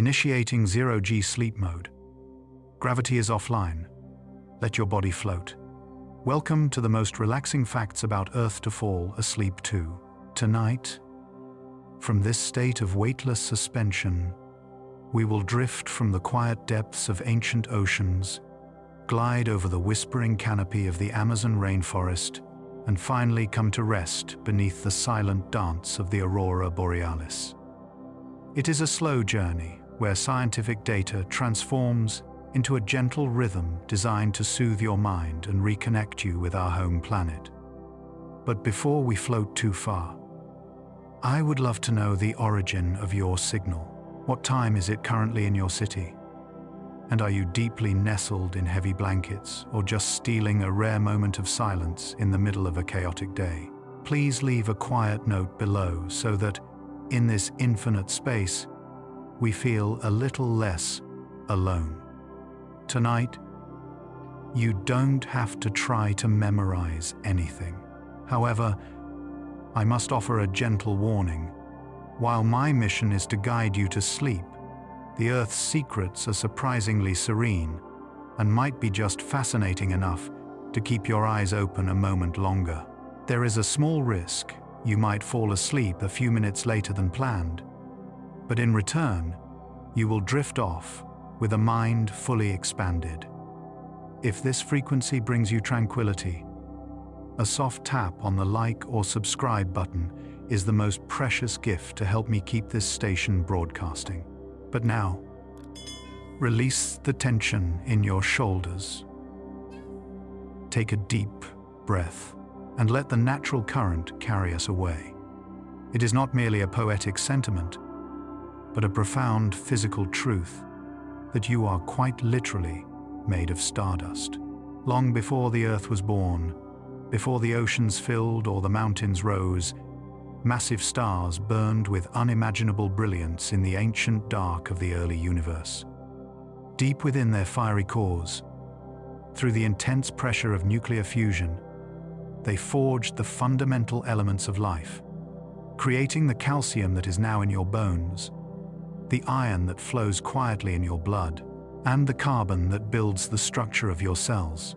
Initiating zero-G sleep mode. Gravity is offline. Let your body float. Welcome to the most relaxing facts about Earth to fall asleep to. Tonight, from this state of weightless suspension, we will drift from the quiet depths of ancient oceans, glide over the whispering canopy of the Amazon rainforest, and finally come to rest beneath the silent dance of the aurora borealis. It is a slow journey where scientific data transforms into a gentle rhythm designed to soothe your mind and reconnect you with our home planet. But before we float too far, I would love to know the origin of your signal. What time is it currently in your city? And are you deeply nestled in heavy blankets or just stealing a rare moment of silence in the middle of a chaotic day? Please leave a quiet note below so that, in this infinite space, we feel a little less alone. Tonight, you don't have to try to memorize anything. However, I must offer a gentle warning. While my mission is to guide you to sleep, the Earth's secrets are surprisingly serene and might be just fascinating enough to keep your eyes open a moment longer. There is a small risk you might fall asleep a few minutes later than planned, but in return, you will drift off with a mind fully expanded. If this frequency brings you tranquility, a soft tap on the like or subscribe button is the most precious gift to help me keep this station broadcasting. But now, release the tension in your shoulders. Take a deep breath and let the natural current carry us away. It is not merely a poetic sentiment, but a profound physical truth that you are quite literally made of stardust. Long before the Earth was born, before the oceans filled or the mountains rose, massive stars burned with unimaginable brilliance in the ancient dark of the early universe. Deep within their fiery cores, through the intense pressure of nuclear fusion, they forged the fundamental elements of life, creating the calcium that is now in your bones, the iron that flows quietly in your blood, and the carbon that builds the structure of your cells.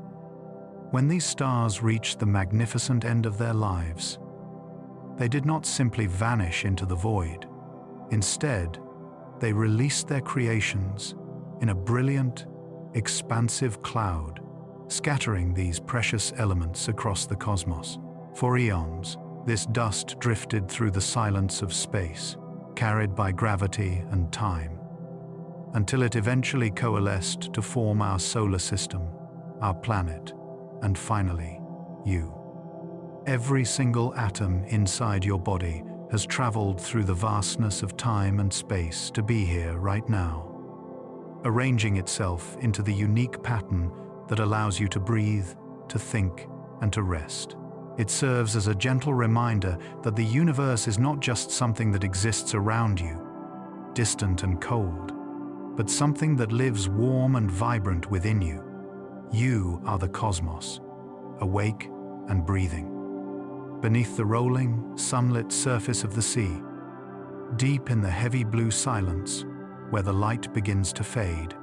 When these stars reached the magnificent end of their lives, they did not simply vanish into the void. Instead, they released their creations in a brilliant, expansive cloud, scattering these precious elements across the cosmos. For eons, this dust drifted through the silence of space, carried by gravity and time, until it eventually coalesced to form our solar system, our planet, and finally, you. Every single atom inside your body has traveled through the vastness of time and space to be here right now, arranging itself into the unique pattern that allows you to breathe, to think, and to rest. It serves as a gentle reminder that the universe is not just something that exists around you, distant and cold, but something that lives warm and vibrant within you. You are the cosmos, awake and breathing. Beneath the rolling, sunlit surface of the sea, deep in the heavy blue silence where the light begins to fade,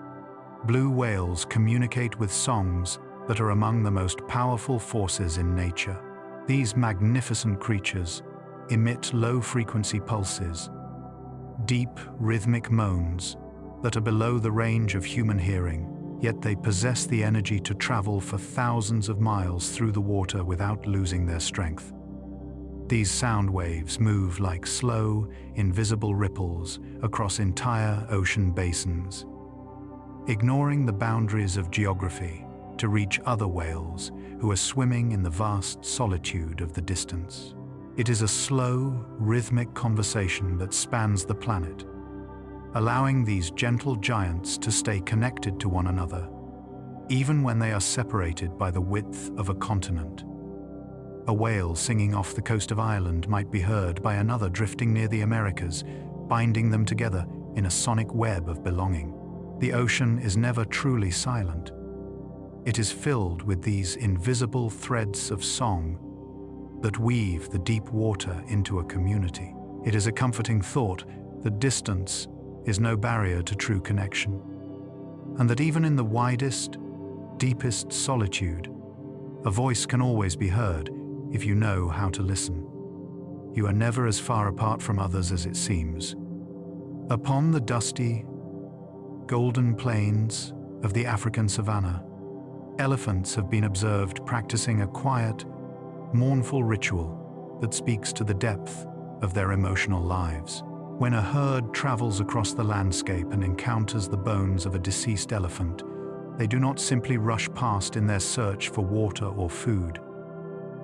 blue whales communicate with songs that are among the most powerful forces in nature. These magnificent creatures emit low-frequency pulses, deep rhythmic moans that are below the range of human hearing, yet they possess the energy to travel for thousands of miles through the water without losing their strength. These sound waves move like slow, invisible ripples across entire ocean basins, ignoring the boundaries of geography to reach other whales who are swimming in the vast solitude of the distance. It is a slow, rhythmic conversation that spans the planet, allowing these gentle giants to stay connected to one another, even when they are separated by the width of a continent. A whale singing off the coast of Ireland might be heard by another drifting near the Americas, binding them together in a sonic web of belonging. The ocean is never truly silent. It is filled with these invisible threads of song that weave the deep water into a community. It is a comforting thought that distance is no barrier to true connection, and that even in the widest, deepest solitude, a voice can always be heard if you know how to listen. You are never as far apart from others as it seems. Upon the dusty, golden plains of the African savanna, elephants have been observed practicing a quiet, mournful ritual that speaks to the depth of their emotional lives. When a herd travels across the landscape and encounters the bones of a deceased elephant, they do not simply rush past in their search for water or food.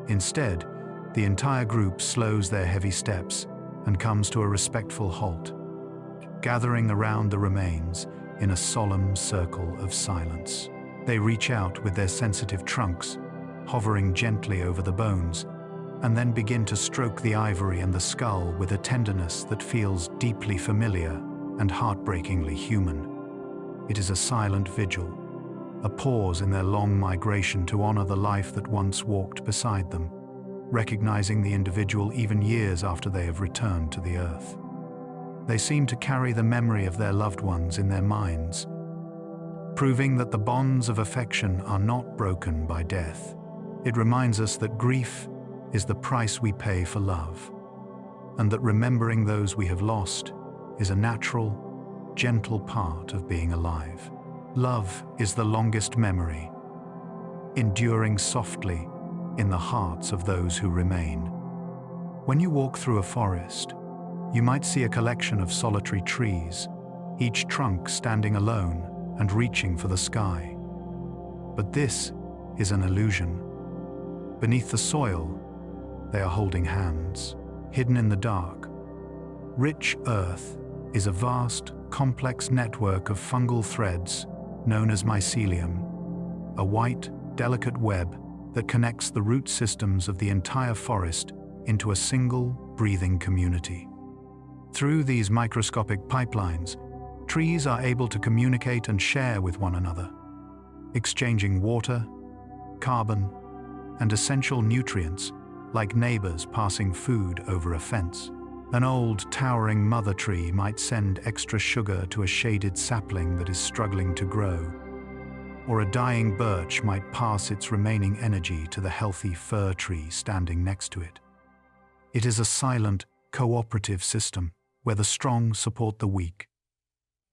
Instead, the entire group slows their heavy steps and comes to a respectful halt, gathering around the remains in a solemn circle of silence. They reach out with their sensitive trunks, hovering gently over the bones, and then begin to stroke the ivory and the skull with a tenderness that feels deeply familiar and heartbreakingly human. It is a silent vigil, a pause in their long migration to honor the life that once walked beside them, recognizing the individual even years after they have returned to the earth. They seem to carry the memory of their loved ones in their minds, proving that the bonds of affection are not broken by death. It reminds us that grief is the price we pay for love, and that remembering those we have lost is a natural, gentle part of being alive. Love is the longest memory, enduring softly in the hearts of those who remain. When you walk through a forest, you might see a collection of solitary trees, each trunk standing alone and reaching for the sky. But this is an illusion. Beneath the soil, they are holding hands, hidden in the dark. Rich earth is a vast, complex network of fungal threads known as mycelium, a white, delicate web that connects the root systems of the entire forest into a single, breathing community. Through these microscopic pipelines, trees are able to communicate and share with one another, exchanging water, carbon, and essential nutrients like neighbors passing food over a fence. An old, towering mother tree might send extra sugar to a shaded sapling that is struggling to grow, or a dying birch might pass its remaining energy to the healthy fir tree standing next to it. It is a silent, cooperative system where the strong support the weak,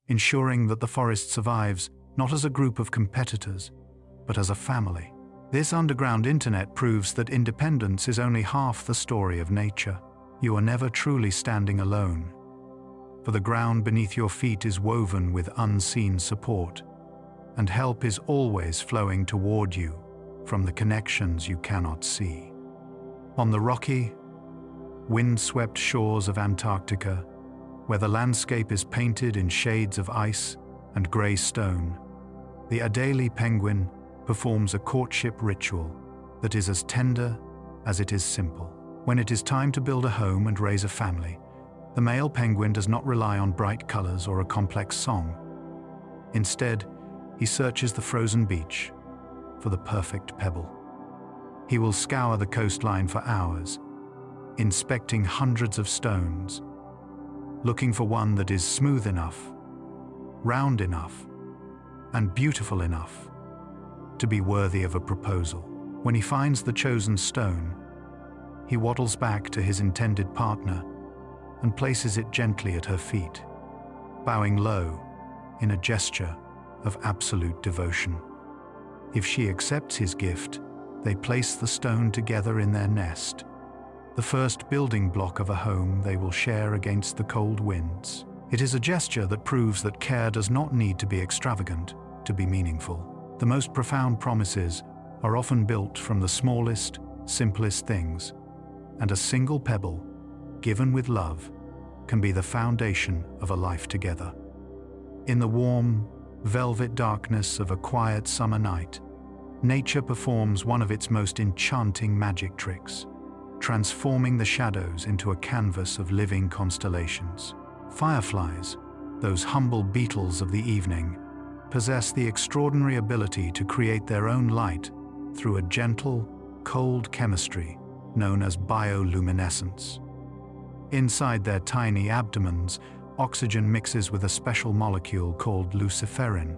ensuring that the forest survives not as a group of competitors, but as a family. This underground internet proves that independence is only half the story of nature. You are never truly standing alone, for the ground beneath your feet is woven with unseen support, and help is always flowing toward you from the connections you cannot see. On the rocky, wind-swept shores of Antarctica, where the landscape is painted in shades of ice and grey stone, the Adelie penguin performs a courtship ritual that is as tender as it is simple. When it is time to build a home and raise a family, the male penguin does not rely on bright colors or a complex song. Instead, he searches the frozen beach for the perfect pebble. He will scour the coastline for hours, inspecting hundreds of stones, looking for one that is smooth enough, round enough, and beautiful enough to be worthy of a proposal. When he finds the chosen stone, he waddles back to his intended partner and places it gently at her feet, bowing low in a gesture of absolute devotion. If she accepts his gift, they place the stone together in their nest, the first building block of a home they will share against the cold winds. It is a gesture that proves that care does not need to be extravagant to be meaningful. The most profound promises are often built from the smallest, simplest things, and a single pebble, given with love, can be the foundation of a life together. In the warm, velvet darkness of a quiet summer night, nature performs one of its most enchanting magic tricks, transforming the shadows into a canvas of living constellations. Fireflies, those humble beetles of the evening, possess the extraordinary ability to create their own light through a gentle, cold chemistry known as bioluminescence. Inside their tiny abdomens, oxygen mixes with a special molecule called luciferin,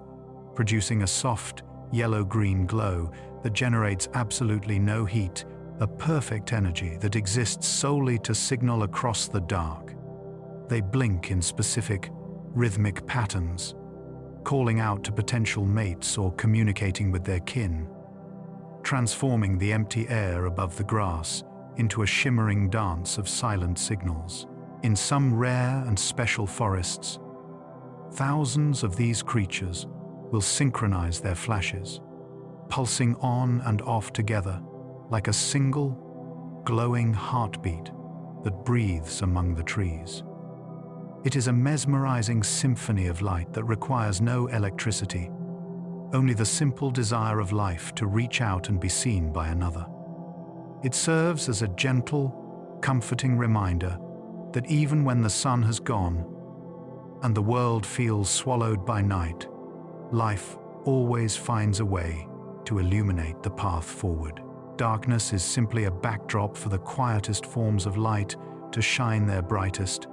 producing a soft, yellow-green glow that generates absolutely no heat, a perfect energy that exists solely to signal across the dark. They blink in specific, rhythmic patterns, calling out to potential mates or communicating with their kin, transforming the empty air above the grass into a shimmering dance of silent signals. In some rare and special forests, thousands of these creatures will synchronize their flashes, pulsing on and off together like a single, glowing heartbeat that breathes among the trees. It is a mesmerizing symphony of light that requires no electricity, only the simple desire of life to reach out and be seen by another. It serves as a gentle, comforting reminder that even when the sun has gone and the world feels swallowed by night, life always finds a way to illuminate the path forward. Darkness is simply a backdrop for the quietest forms of light to shine their brightest,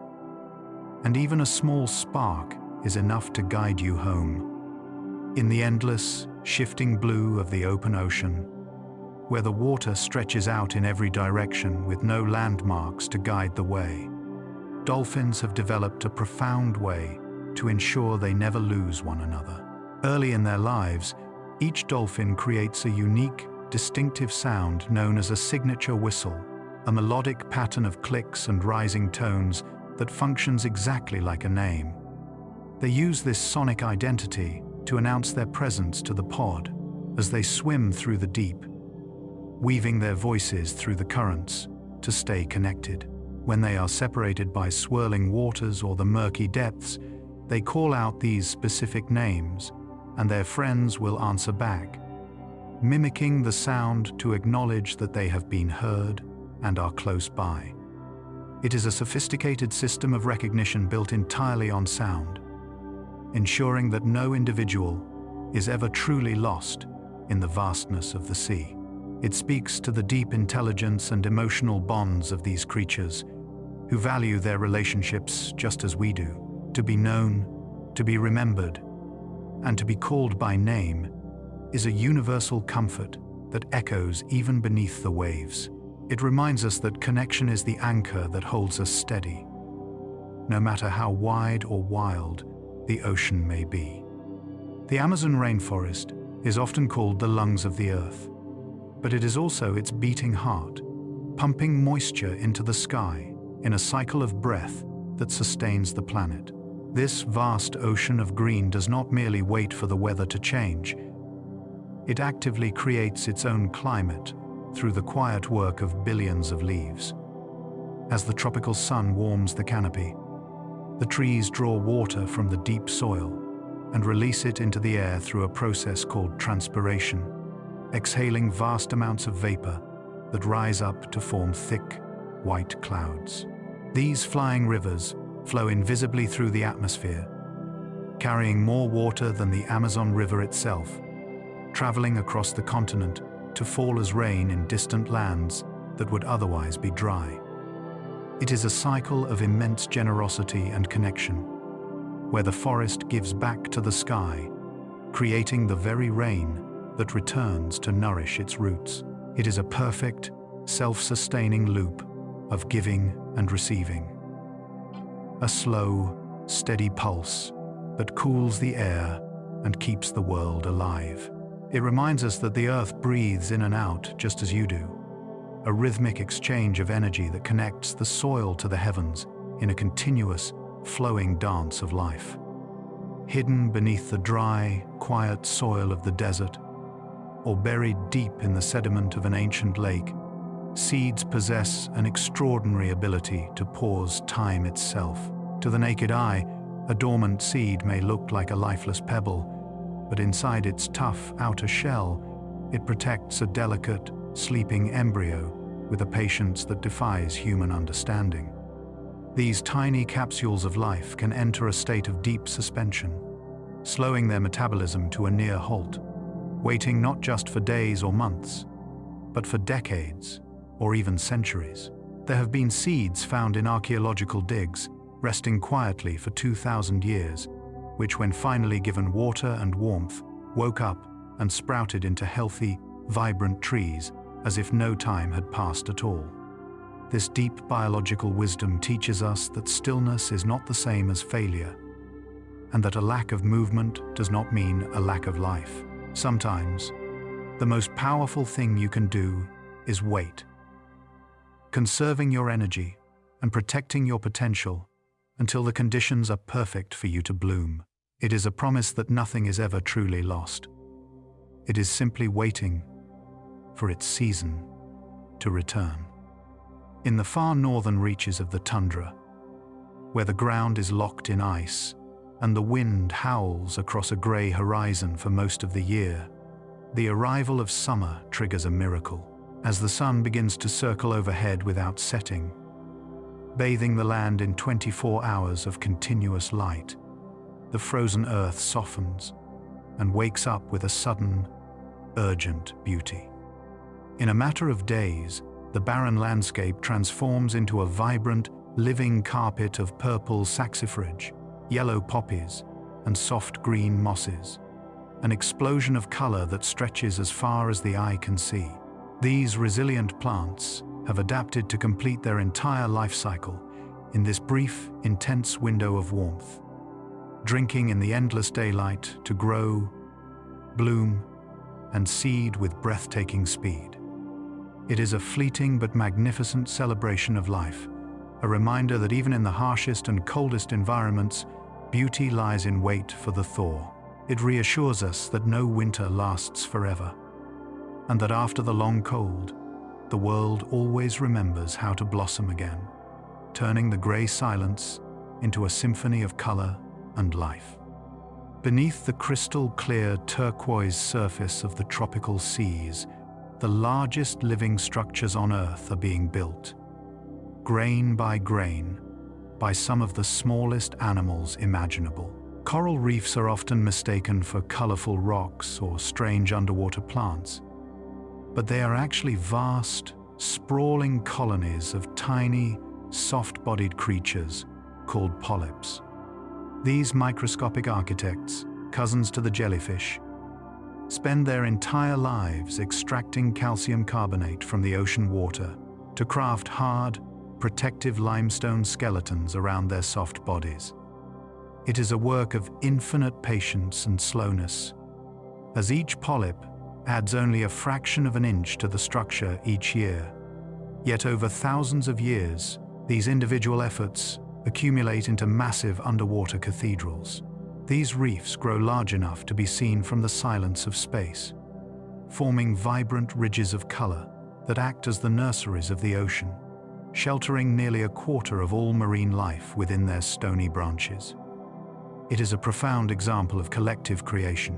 and even a small spark is enough to guide you home. In the endless, shifting blue of the open ocean, where the water stretches out in every direction with no landmarks to guide the way, dolphins have developed a profound way to ensure they never lose one another. Early in their lives, each dolphin creates a unique, distinctive sound known as a signature whistle, a melodic pattern of clicks and rising tones that functions exactly like a name. They use this sonic identity to announce their presence to the pod as they swim through the deep, weaving their voices through the currents to stay connected. When they are separated by swirling waters or the murky depths, they call out these specific names, and their friends will answer back, mimicking the sound to acknowledge that they have been heard and are close by. It is a sophisticated system of recognition built entirely on sound, ensuring that no individual is ever truly lost in the vastness of the sea. It speaks to the deep intelligence and emotional bonds of these creatures, who value their relationships just as we do. To be known, to be remembered, and to be called by name is a universal comfort that echoes even beneath the waves. It reminds us that connection is the anchor that holds us steady, no matter how wide or wild the ocean may be. The Amazon rainforest is often called the lungs of the earth, but it is also its beating heart, pumping moisture into the sky in a cycle of breath that sustains the planet. This vast ocean of green does not merely wait for the weather to change. It actively creates its own climate through the quiet work of billions of leaves. As the tropical sun warms the canopy, the trees draw water from the deep soil and release it into the air through a process called transpiration, exhaling vast amounts of vapor that rise up to form thick, white clouds. These flying rivers flow invisibly through the atmosphere, carrying more water than the Amazon River itself, traveling across the continent to fall as rain in distant lands that would otherwise be dry. It is a cycle of immense generosity and connection, where the forest gives back to the sky, creating the very rain that returns to nourish its roots. It is a perfect, self-sustaining loop of giving and receiving. A slow, steady pulse that cools the air and keeps the world alive. It reminds us that the earth breathes in and out just as you do, a rhythmic exchange of energy that connects the soil to the heavens in a continuous, flowing dance of life. Hidden beneath the dry, quiet soil of the desert, or buried deep in the sediment of an ancient lake, seeds possess an extraordinary ability to pause time itself. To the naked eye, a dormant seed may look like a lifeless pebble, but inside its tough outer shell, it protects a delicate, sleeping embryo with a patience that defies human understanding. These tiny capsules of life can enter a state of deep suspension, slowing their metabolism to a near halt, waiting not just for days or months, but for decades or even centuries. There have been seeds found in archaeological digs resting quietly for 2,000 years, which, when finally given water and warmth, woke up and sprouted into healthy, vibrant trees as if no time had passed at all. This deep biological wisdom teaches us that stillness is not the same as failure, and that a lack of movement does not mean a lack of life. Sometimes, the most powerful thing you can do is wait, conserving your energy and protecting your potential until the conditions are perfect for you to bloom. It is a promise that nothing is ever truly lost. It is simply waiting for its season to return. In the far northern reaches of the tundra, where the ground is locked in ice and the wind howls across a grey horizon for most of the year, the arrival of summer triggers a miracle. As the sun begins to circle overhead without setting, bathing the land in 24 hours of continuous light, the frozen earth softens and wakes up with a sudden, urgent beauty. In a matter of days, the barren landscape transforms into a vibrant, living carpet of purple saxifrage, yellow poppies, and soft green mosses, an explosion of color that stretches as far as the eye can see. These resilient plants have adapted to complete their entire life cycle in this brief, intense window of warmth, drinking in the endless daylight to grow, bloom, and seed with breathtaking speed. It is a fleeting but magnificent celebration of life, a reminder that even in the harshest and coldest environments, beauty lies in wait for the thaw. It reassures us that no winter lasts forever, and that after the long cold, the world always remembers how to blossom again, turning the grey silence into a symphony of color and life. Beneath the crystal-clear turquoise surface of the tropical seas, the largest living structures on Earth are being built, grain by grain, by some of the smallest animals imaginable. Coral reefs are often mistaken for colorful rocks or strange underwater plants, but they are actually vast, sprawling colonies of tiny, soft-bodied creatures called polyps. These microscopic architects, cousins to the jellyfish, spend their entire lives extracting calcium carbonate from the ocean water to craft hard, protective limestone skeletons around their soft bodies. It is a work of infinite patience and slowness, as each polyp adds only a fraction of an inch to the structure each year. Yet over thousands of years, these individual efforts accumulate into massive underwater cathedrals. These reefs grow large enough to be seen from the silence of space, forming vibrant ridges of color that act as the nurseries of the ocean, sheltering nearly a quarter of all marine life within their stony branches. It is a profound example of collective creation,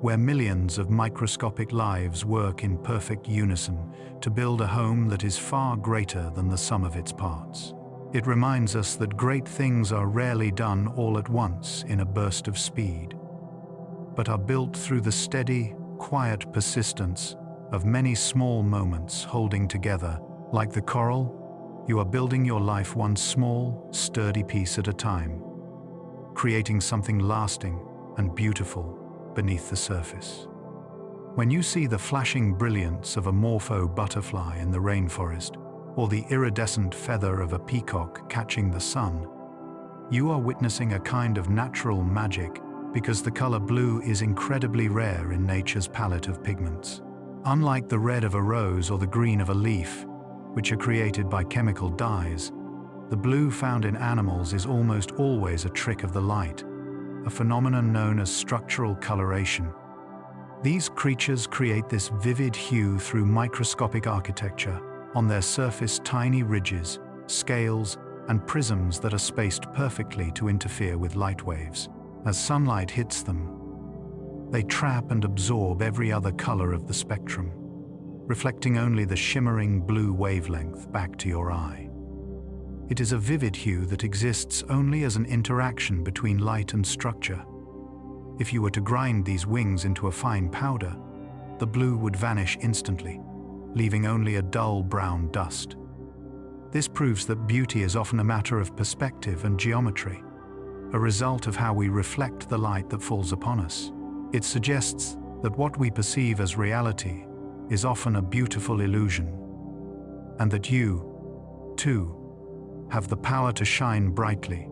where millions of microscopic lives work in perfect unison to build a home that is far greater than the sum of its parts. It reminds us that great things are rarely done all at once in a burst of speed, but are built through the steady, quiet persistence of many small moments holding together. Like the coral, you are building your life one small, sturdy piece at a time, creating something lasting and beautiful beneath the surface. When you see the flashing brilliance of a morpho butterfly in the rainforest, or the iridescent feather of a peacock catching the sun, you are witnessing a kind of natural magic because the color blue is incredibly rare in nature's palette of pigments. Unlike the red of a rose or the green of a leaf, which are created by chemical dyes, the blue found in animals is almost always a trick of the light, a phenomenon known as structural coloration. These creatures create this vivid hue through microscopic architecture, on their surface tiny ridges, scales, and prisms that are spaced perfectly to interfere with light waves. As sunlight hits them, they trap and absorb every other color of the spectrum, reflecting only the shimmering blue wavelength back to your eye. It is a vivid hue that exists only as an interaction between light and structure. If you were to grind these wings into a fine powder, the blue would vanish instantly, leaving only a dull brown dust. This proves that beauty is often a matter of perspective and geometry, a result of how we reflect the light that falls upon us. It suggests that what we perceive as reality is often a beautiful illusion, and that you, too, have the power to shine brightly,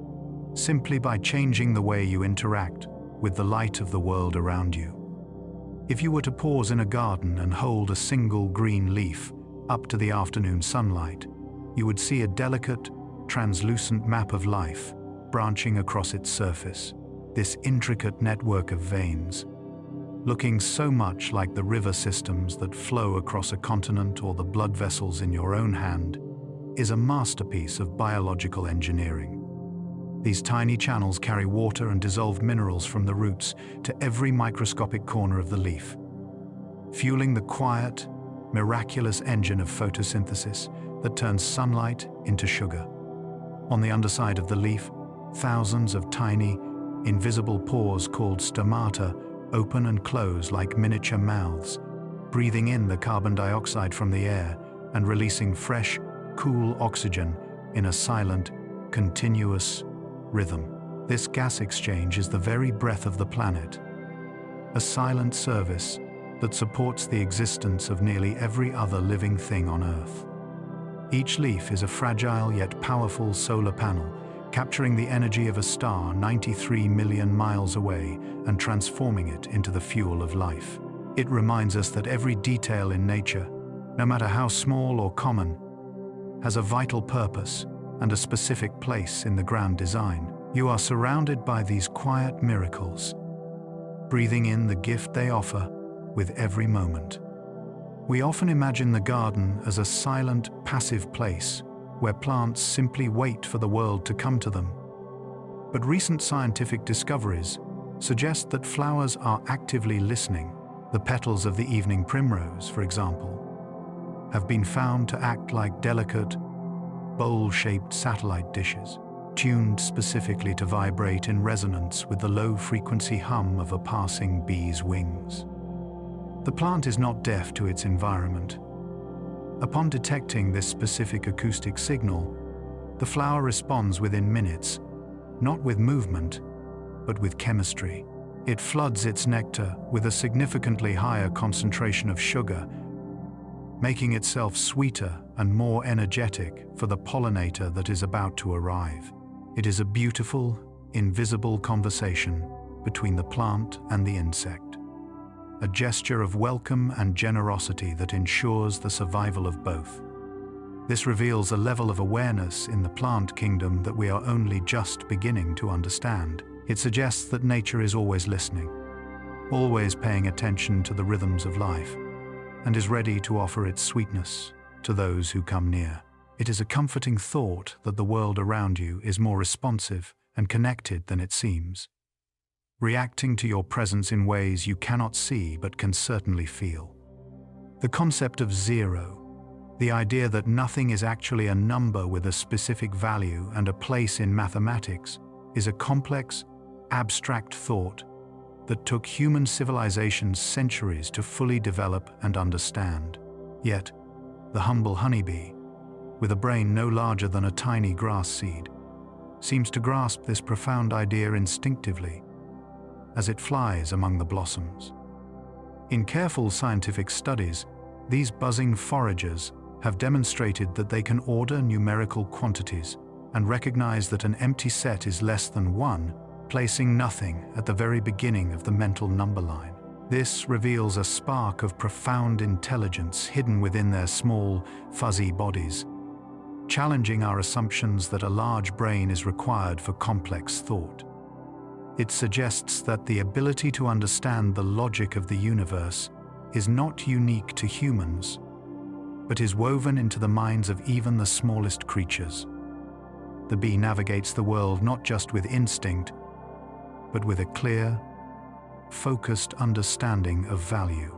simply by changing the way you interact with the light of the world around you. If you were to pause in a garden and hold a single green leaf up to the afternoon sunlight, you would see a delicate, translucent map of life branching across its surface, this intricate network of veins, looking so much like the river systems that flow across a continent or the blood vessels in your own hand, is a masterpiece of biological engineering. These tiny channels carry water and dissolved minerals from the roots to every microscopic corner of the leaf, fueling the quiet, miraculous engine of photosynthesis that turns sunlight into sugar. On the underside of the leaf, thousands of tiny, invisible pores called stomata open and close like miniature mouths, breathing in the carbon dioxide from the air and releasing fresh, cool oxygen in a silent, continuous rhythm. This gas exchange is the very breath of the planet, a silent service that supports the existence of nearly every other living thing on Earth. Each leaf is a fragile yet powerful solar panel, capturing the energy of a star 93 million miles away and transforming it into the fuel of life. It reminds us that every detail in nature, no matter how small or common, has a vital purpose and a specific place in the grand design. You are surrounded by these quiet miracles, breathing in the gift they offer with every moment. We often imagine the garden as a silent, passive place where plants simply wait for the world to come to them. But recent scientific discoveries suggest that flowers are actively listening. The petals of the evening primrose, for example, have been found to act like delicate, bowl-shaped satellite dishes, tuned specifically to vibrate in resonance with the low-frequency hum of a passing bee's wings. The plant is not deaf to its environment. Upon detecting this specific acoustic signal, the flower responds within minutes, not with movement, but with chemistry. It floods its nectar with a significantly higher concentration of sugar, making itself sweeter and more energetic for the pollinator that is about to arrive. It is a beautiful, invisible conversation between the plant and the insect, a gesture of welcome and generosity that ensures the survival of both. This reveals a level of awareness in the plant kingdom that we are only just beginning to understand. It suggests that nature is always listening, always paying attention to the rhythms of life, and is ready to offer its sweetness to those who come near. It is a comforting thought that the world around you is more responsive and connected than it seems, reacting to your presence in ways you cannot see but can certainly feel. The concept of zero, the idea that nothing is actually a number with a specific value and a place in mathematics, is a complex, abstract thought that took human civilizations centuries to fully develop and understand. Yet, the humble honeybee, with a brain no larger than a tiny grass seed, seems to grasp this profound idea instinctively as it flies among the blossoms. In careful scientific studies, these buzzing foragers have demonstrated that they can order numerical quantities and recognize that an empty set is less than 1, placing nothing at the very beginning of the mental number line. This reveals a spark of profound intelligence hidden within their small, fuzzy bodies, challenging our assumptions that a large brain is required for complex thought. It suggests that the ability to understand the logic of the universe is not unique to humans, but is woven into the minds of even the smallest creatures. The bee navigates the world not just with instinct, but with a clear, focused understanding of value,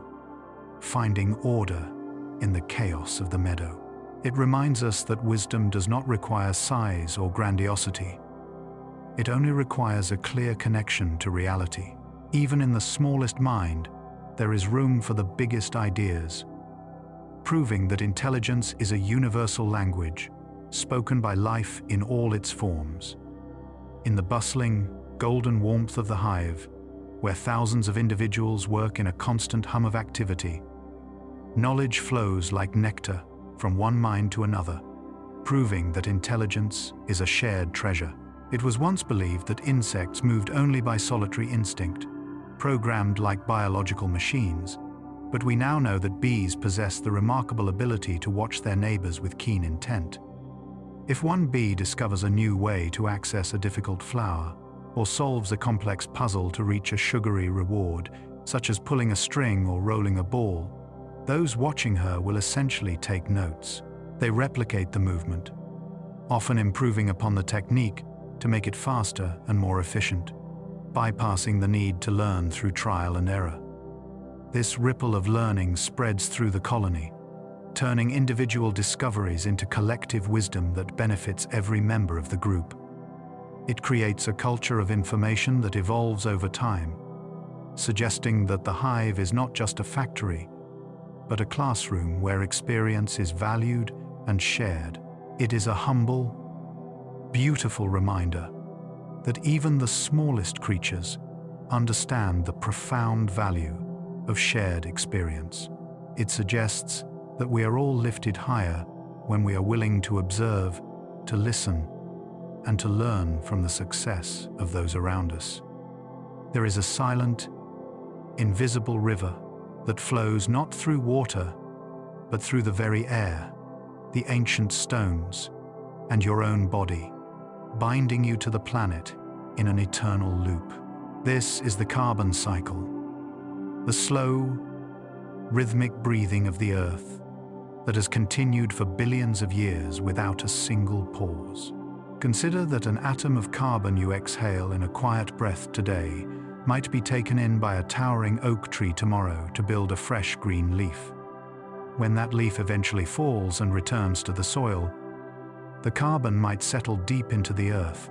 finding order in the chaos of the meadow. It reminds us that wisdom does not require size or grandiosity. It only requires a clear connection to reality. Even in the smallest mind, there is room for the biggest ideas, proving that intelligence is a universal language spoken by life in all its forms. In the bustling, golden warmth of the hive, where thousands of individuals work in a constant hum of activity, knowledge flows like nectar from one mind to another, proving that intelligence is a shared treasure. It was once believed that insects moved only by solitary instinct, programmed like biological machines, but we now know that bees possess the remarkable ability to watch their neighbors with keen intent. If one bee discovers a new way to access a difficult flower, or solves a complex puzzle to reach a sugary reward, such as pulling a string or rolling a ball, those watching her will essentially take notes. They replicate the movement, often improving upon the technique to make it faster and more efficient, bypassing the need to learn through trial and error. This ripple of learning spreads through the colony, turning individual discoveries into collective wisdom that benefits every member of the group. It creates a culture of information that evolves over time, suggesting that the hive is not just a factory, but a classroom where experience is valued and shared. It is a humble, beautiful reminder that even the smallest creatures understand the profound value of shared experience. It suggests that we are all lifted higher when we are willing to observe, to listen, and to learn from the success of those around us. There is a silent, invisible river that flows not through water, but through the very air, the ancient stones, and your own body, binding you to the planet in an eternal loop. This is the carbon cycle, the slow, rhythmic breathing of the earth that has continued for billions of years without a single pause. Consider that an atom of carbon you exhale in a quiet breath today might be taken in by a towering oak tree tomorrow to build a fresh green leaf. When that leaf eventually falls and returns to the soil, the carbon might settle deep into the earth,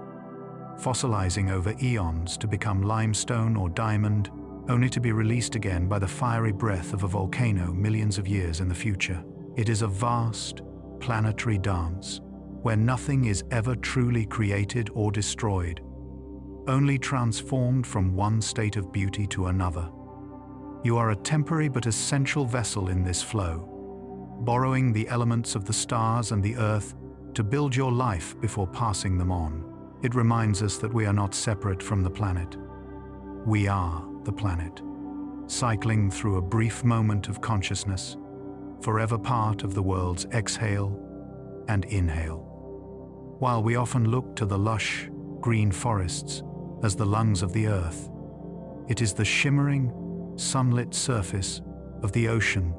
fossilizing over eons to become limestone or diamond, only to be released again by the fiery breath of a volcano millions of years in the future. It is a vast, planetary dance, where nothing is ever truly created or destroyed, only transformed from one state of beauty to another. You are a temporary but essential vessel in this flow, borrowing the elements of the stars and the earth to build your life before passing them on. It reminds us that we are not separate from the planet. We are the planet, cycling through a brief moment of consciousness, forever part of the world's exhale and inhale. While we often look to the lush, green forests as the lungs of the earth, it is the shimmering, sunlit surface of the ocean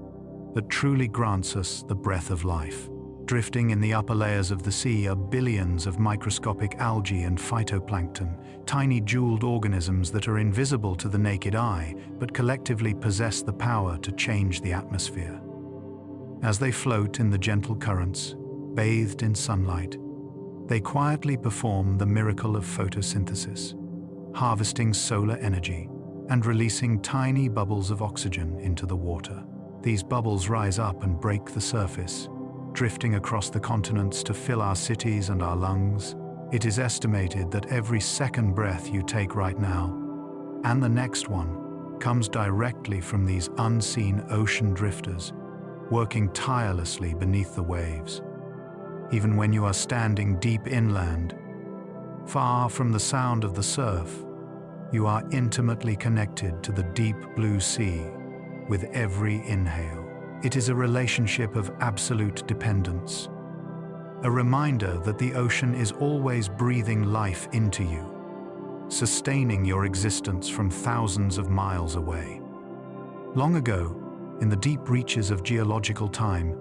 that truly grants us the breath of life. Drifting in the upper layers of the sea are billions of microscopic algae and phytoplankton, tiny jeweled organisms that are invisible to the naked eye, but collectively possess the power to change the atmosphere. As they float in the gentle currents, bathed in sunlight, they quietly perform the miracle of photosynthesis, harvesting solar energy and releasing tiny bubbles of oxygen into the water. These bubbles rise up and break the surface, drifting across the continents to fill our cities and our lungs. It is estimated that every second breath you take right now, and the next one, comes directly from these unseen ocean drifters, working tirelessly beneath the waves. Even when you are standing deep inland, far from the sound of the surf, you are intimately connected to the deep blue sea with every inhale. It is a relationship of absolute dependence, a reminder that the ocean is always breathing life into you, sustaining your existence from thousands of miles away. Long ago, in the deep reaches of geological time,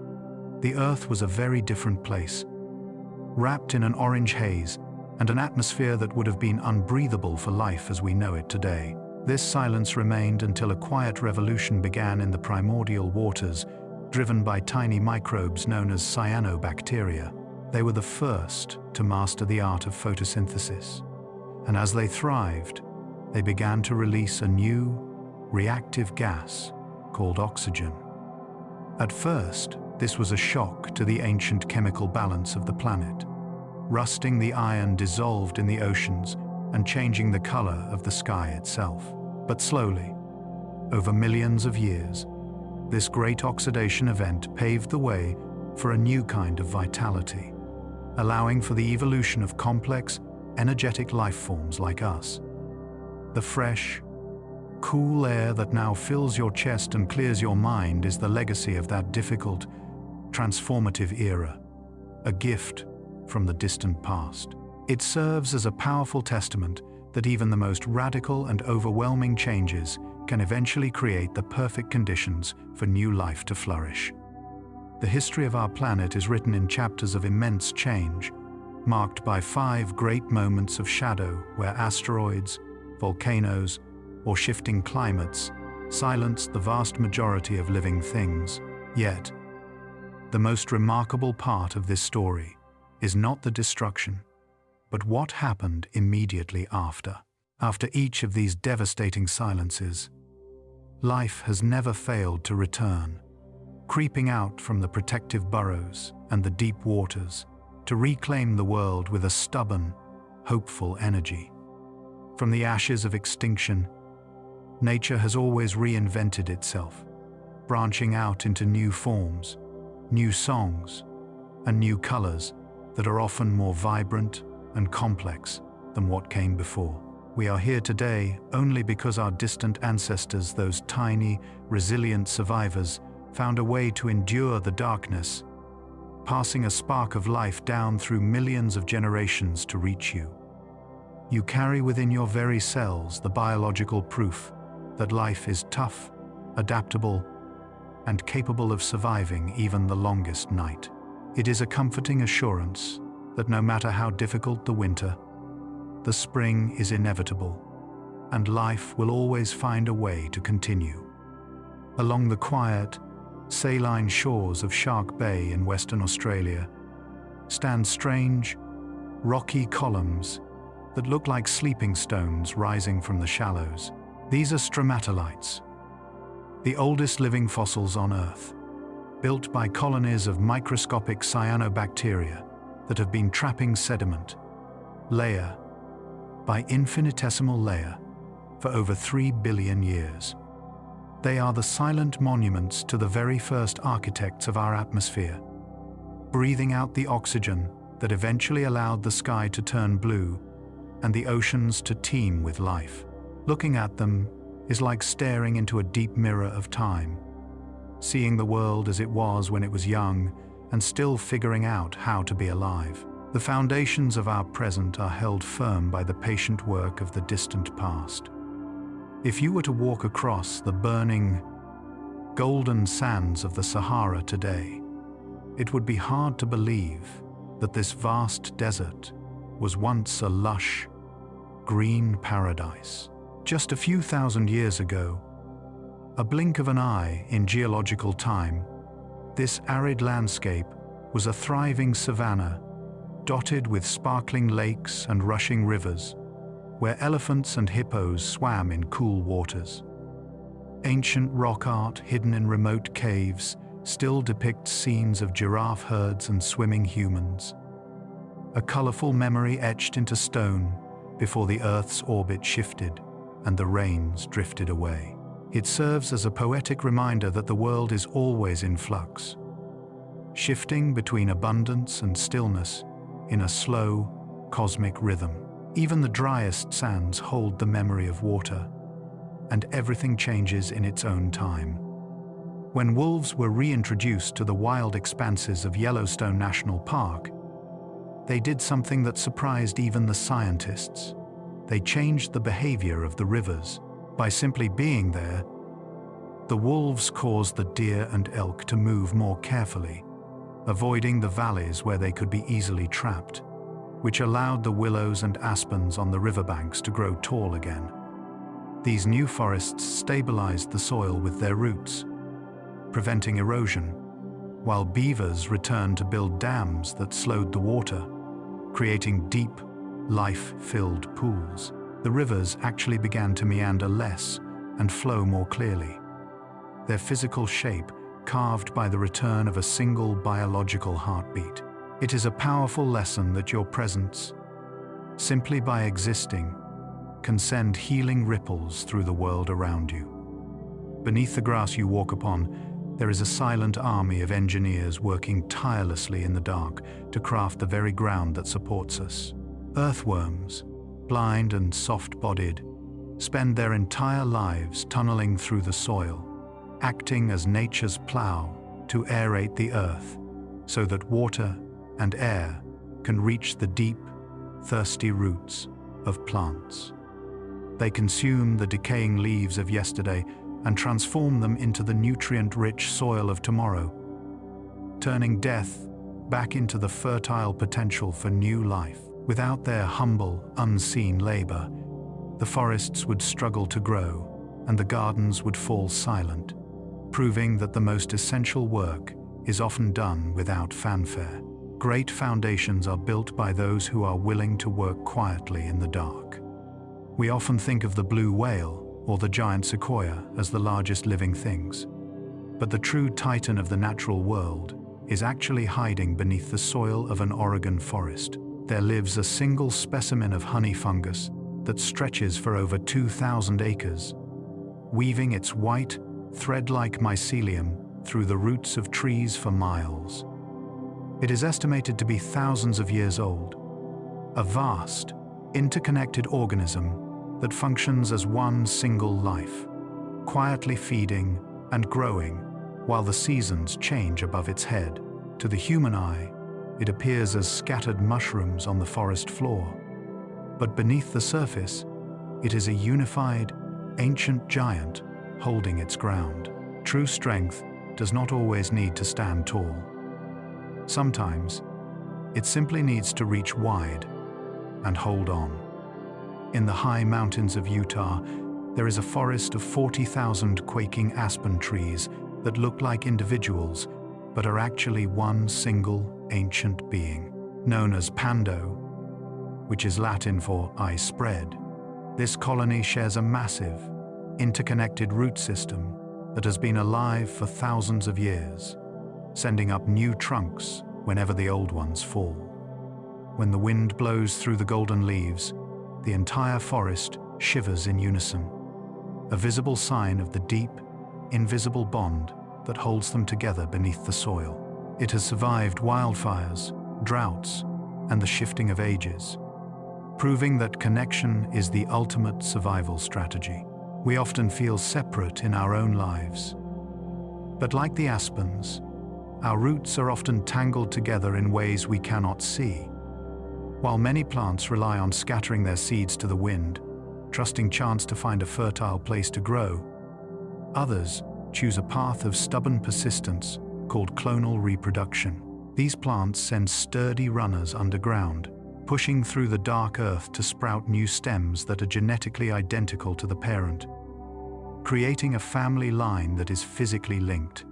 the Earth was a very different place, wrapped in an orange haze and an atmosphere that would have been unbreathable for life as we know it today. This silence remained until a quiet revolution began in the primordial waters, driven by tiny microbes known as cyanobacteria. They were the first to master the art of photosynthesis, and as they thrived, they began to release a new, reactive gas called oxygen. At first, this was a shock to the ancient chemical balance of the planet. Rusting the iron dissolved in the oceans and changing the color of the sky itself. But slowly, over millions of years, this great oxidation event paved the way for a new kind of vitality, allowing for the evolution of complex, energetic life forms like us. The fresh, cool air that now fills your chest and clears your mind is the legacy of that difficult, transformative era, a gift from the distant past. It serves as a powerful testament that even the most radical and overwhelming changes can eventually create the perfect conditions for new life to flourish. The history of our planet is written in chapters of immense change, marked by 5 great moments of shadow where asteroids, volcanoes, or shifting climates silenced the vast majority of living things. Yet, the most remarkable part of this story is not the destruction, but what happened immediately after. After each of these devastating silences, life has never failed to return, creeping out from the protective burrows and the deep waters to reclaim the world with a stubborn, hopeful energy. From the ashes of extinction, nature has always reinvented itself, branching out into new forms, new songs, and new colors that are often more vibrant and complex than what came before. We are here today only because our distant ancestors, those tiny, resilient survivors, found a way to endure the darkness, passing a spark of life down through millions of generations to reach you. You carry within your very cells the biological proof that life is tough, adaptable, and capable of surviving even the longest night. It is a comforting assurance that no matter how difficult the winter, the spring is inevitable, and life will always find a way to continue. Along the quiet, saline shores of Shark Bay in Western Australia stand strange, rocky columns that look like sleeping stones rising from the shallows. These are stromatolites, the oldest living fossils on Earth, built by colonies of microscopic cyanobacteria that have been trapping sediment, layer by infinitesimal layer, for over 3 billion years. They are the silent monuments to the very first architects of our atmosphere, breathing out the oxygen that eventually allowed the sky to turn blue and the oceans to teem with life. Looking at them is like staring into a deep mirror of time, seeing the world as it was when it was young and still figuring out how to be alive. The foundations of our present are held firm by the patient work of the distant past. If you were to walk across the burning, golden sands of the Sahara today, it would be hard to believe that this vast desert was once a lush, green paradise. Just a few thousand years ago, a blink of an eye in geological time, this arid landscape was a thriving savanna dotted with sparkling lakes and rushing rivers, where elephants and hippos swam in cool waters. Ancient rock art hidden in remote caves still depicts scenes of giraffe herds and swimming humans, a colorful memory etched into stone before the Earth's orbit shifted and the rains drifted away. It serves as a poetic reminder that the world is always in flux, shifting between abundance and stillness in a slow, cosmic rhythm. Even the driest sands hold the memory of water, and everything changes in its own time. When wolves were reintroduced to the wild expanses of Yellowstone National Park, they did something that surprised even the scientists. They changed the behavior of the rivers. By simply being there, the wolves caused the deer and elk to move more carefully, avoiding the valleys where they could be easily trapped, which allowed the willows and aspens on the riverbanks to grow tall again. These new forests stabilized the soil with their roots, preventing erosion, while beavers returned to build dams that slowed the water, creating deep, life-filled pools. The rivers actually began to meander less and flow more clearly, their physical shape carved by the return of a single biological heartbeat. It is a powerful lesson that your presence, simply by existing, can send healing ripples through the world around you. Beneath the grass you walk upon, there is a silent army of engineers working tirelessly in the dark to craft the very ground that supports us. Earthworms, blind and soft-bodied, spend their entire lives tunneling through the soil, acting as nature's plow to aerate the earth so that water and air can reach the deep, thirsty roots of plants. They consume the decaying leaves of yesterday and transform them into the nutrient-rich soil of tomorrow, turning death back into the fertile potential for new life. Without their humble, unseen labor, the forests would struggle to grow and the gardens would fall silent, proving that the most essential work is often done without fanfare. Great foundations are built by those who are willing to work quietly in the dark. We often think of the blue whale or the giant sequoia as the largest living things. But the true titan of the natural world is actually hiding beneath the soil of an Oregon forest. There lives a single specimen of honey fungus that stretches for over 2,000 acres, weaving its white, thread-like mycelium through the roots of trees for miles. It is estimated to be thousands of years old, a vast, interconnected organism that functions as one single life, quietly feeding and growing while the seasons change above its head. To the human eye, it appears as scattered mushrooms on the forest floor. But beneath the surface, it is a unified, ancient giant holding its ground. True strength does not always need to stand tall. Sometimes, it simply needs to reach wide and hold on. In the high mountains of Utah, there is a forest of 40,000 quaking aspen trees that look like individuals, but are actually one single ancient being. Known as Pando, which is Latin for "I spread," this colony shares a massive, interconnected root system that has been alive for thousands of years, sending up new trunks whenever the old ones fall. When the wind blows through the golden leaves, the entire forest shivers in unison, a visible sign of the deep, invisible bond that holds them together beneath the soil. It has survived wildfires, droughts, and the shifting of ages, proving that connection is the ultimate survival strategy. We often feel separate in our own lives, but like the aspens, our roots are often tangled together in ways we cannot see. While many plants rely on scattering their seeds to the wind, trusting chance to find a fertile place to grow, others choose a path of stubborn persistence called clonal reproduction. These plants send sturdy runners underground, pushing through the dark earth to sprout new stems that are genetically identical to the parent, creating a family line that is physically linked.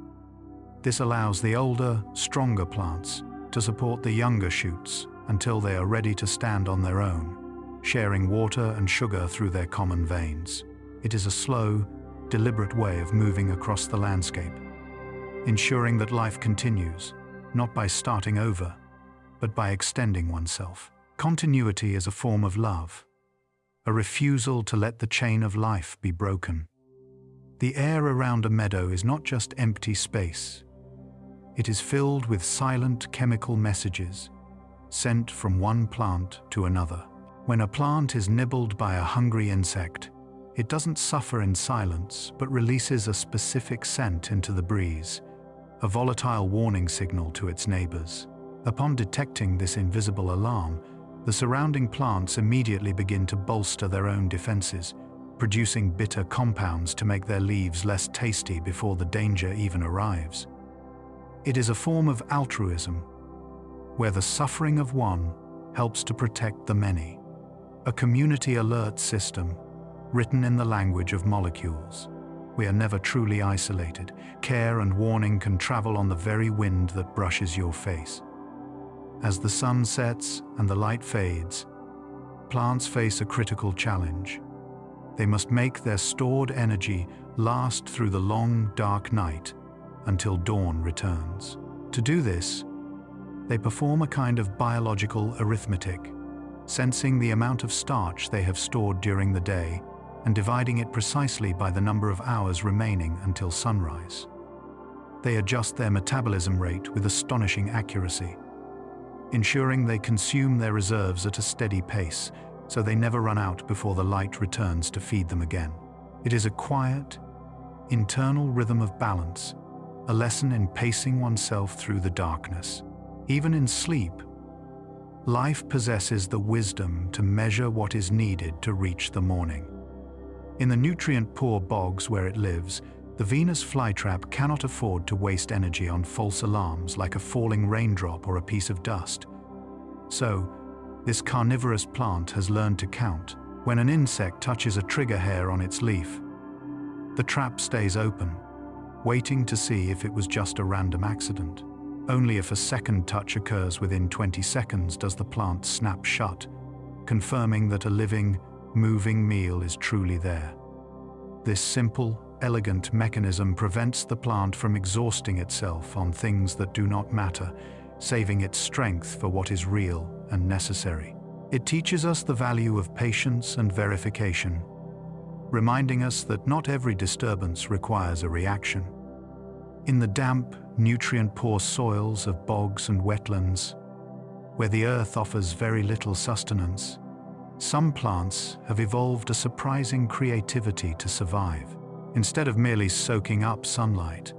This allows the older, stronger plants to support the younger shoots until they are ready to stand on their own, sharing water and sugar through their common veins. It is a slow, deliberate way of moving across the landscape, ensuring that life continues, not by starting over, but by extending oneself. Continuity is a form of love, a refusal to let the chain of life be broken. The air around a meadow is not just empty space. It is filled with silent chemical messages, sent from one plant to another. When a plant is nibbled by a hungry insect, it doesn't suffer in silence, but releases a specific scent into the breeze, a volatile warning signal to its neighbors. Upon detecting this invisible alarm, the surrounding plants immediately begin to bolster their own defenses, producing bitter compounds to make their leaves less tasty before the danger even arrives. It is a form of altruism, where the suffering of one helps to protect the many. A community alert system, written in the language of molecules. We are never truly isolated. Care and warning can travel on the very wind that brushes your face. As the sun sets and the light fades, plants face a critical challenge. They must make their stored energy last through the long, dark night until dawn returns. To do this, they perform a kind of biological arithmetic, sensing the amount of starch they have stored during the day and dividing it precisely by the number of hours remaining until sunrise. They adjust their metabolism rate with astonishing accuracy, ensuring they consume their reserves at a steady pace so they never run out before the light returns to feed them again. It is a quiet, internal rhythm of balance, a lesson in pacing oneself through the darkness. Even in sleep, life possesses the wisdom to measure what is needed to reach the morning. In the nutrient-poor bogs where it lives, the Venus flytrap cannot afford to waste energy on false alarms like a falling raindrop or a piece of dust. So, this carnivorous plant has learned to count. When an insect touches a trigger hair on its leaf, the trap stays open, waiting to see if it was just a random accident. Only if a second touch occurs within 20 seconds does the plant snap shut, confirming that a living, moving meal is truly there. This simple, elegant mechanism prevents the plant from exhausting itself on things that do not matter, saving its strength for what is real and necessary. It teaches us the value of patience and verification, reminding us that not every disturbance requires a reaction. In the damp, nutrient-poor soils of bogs and wetlands, where the earth offers very little sustenance, some plants have evolved a surprising creativity to survive. Instead of merely soaking up sunlight,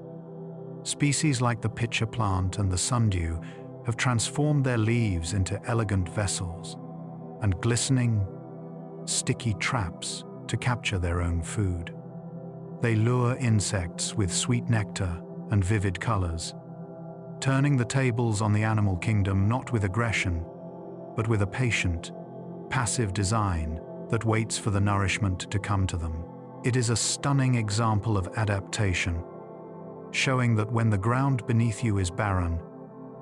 species like the pitcher plant and the sundew have transformed their leaves into elegant vessels and glistening, sticky traps to capture their own food. They lure insects with sweet nectar and vivid colors, turning the tables on the animal kingdom not with aggression, but with a patient, passive design that waits for the nourishment to come to them. It is a stunning example of adaptation, showing that when the ground beneath you is barren,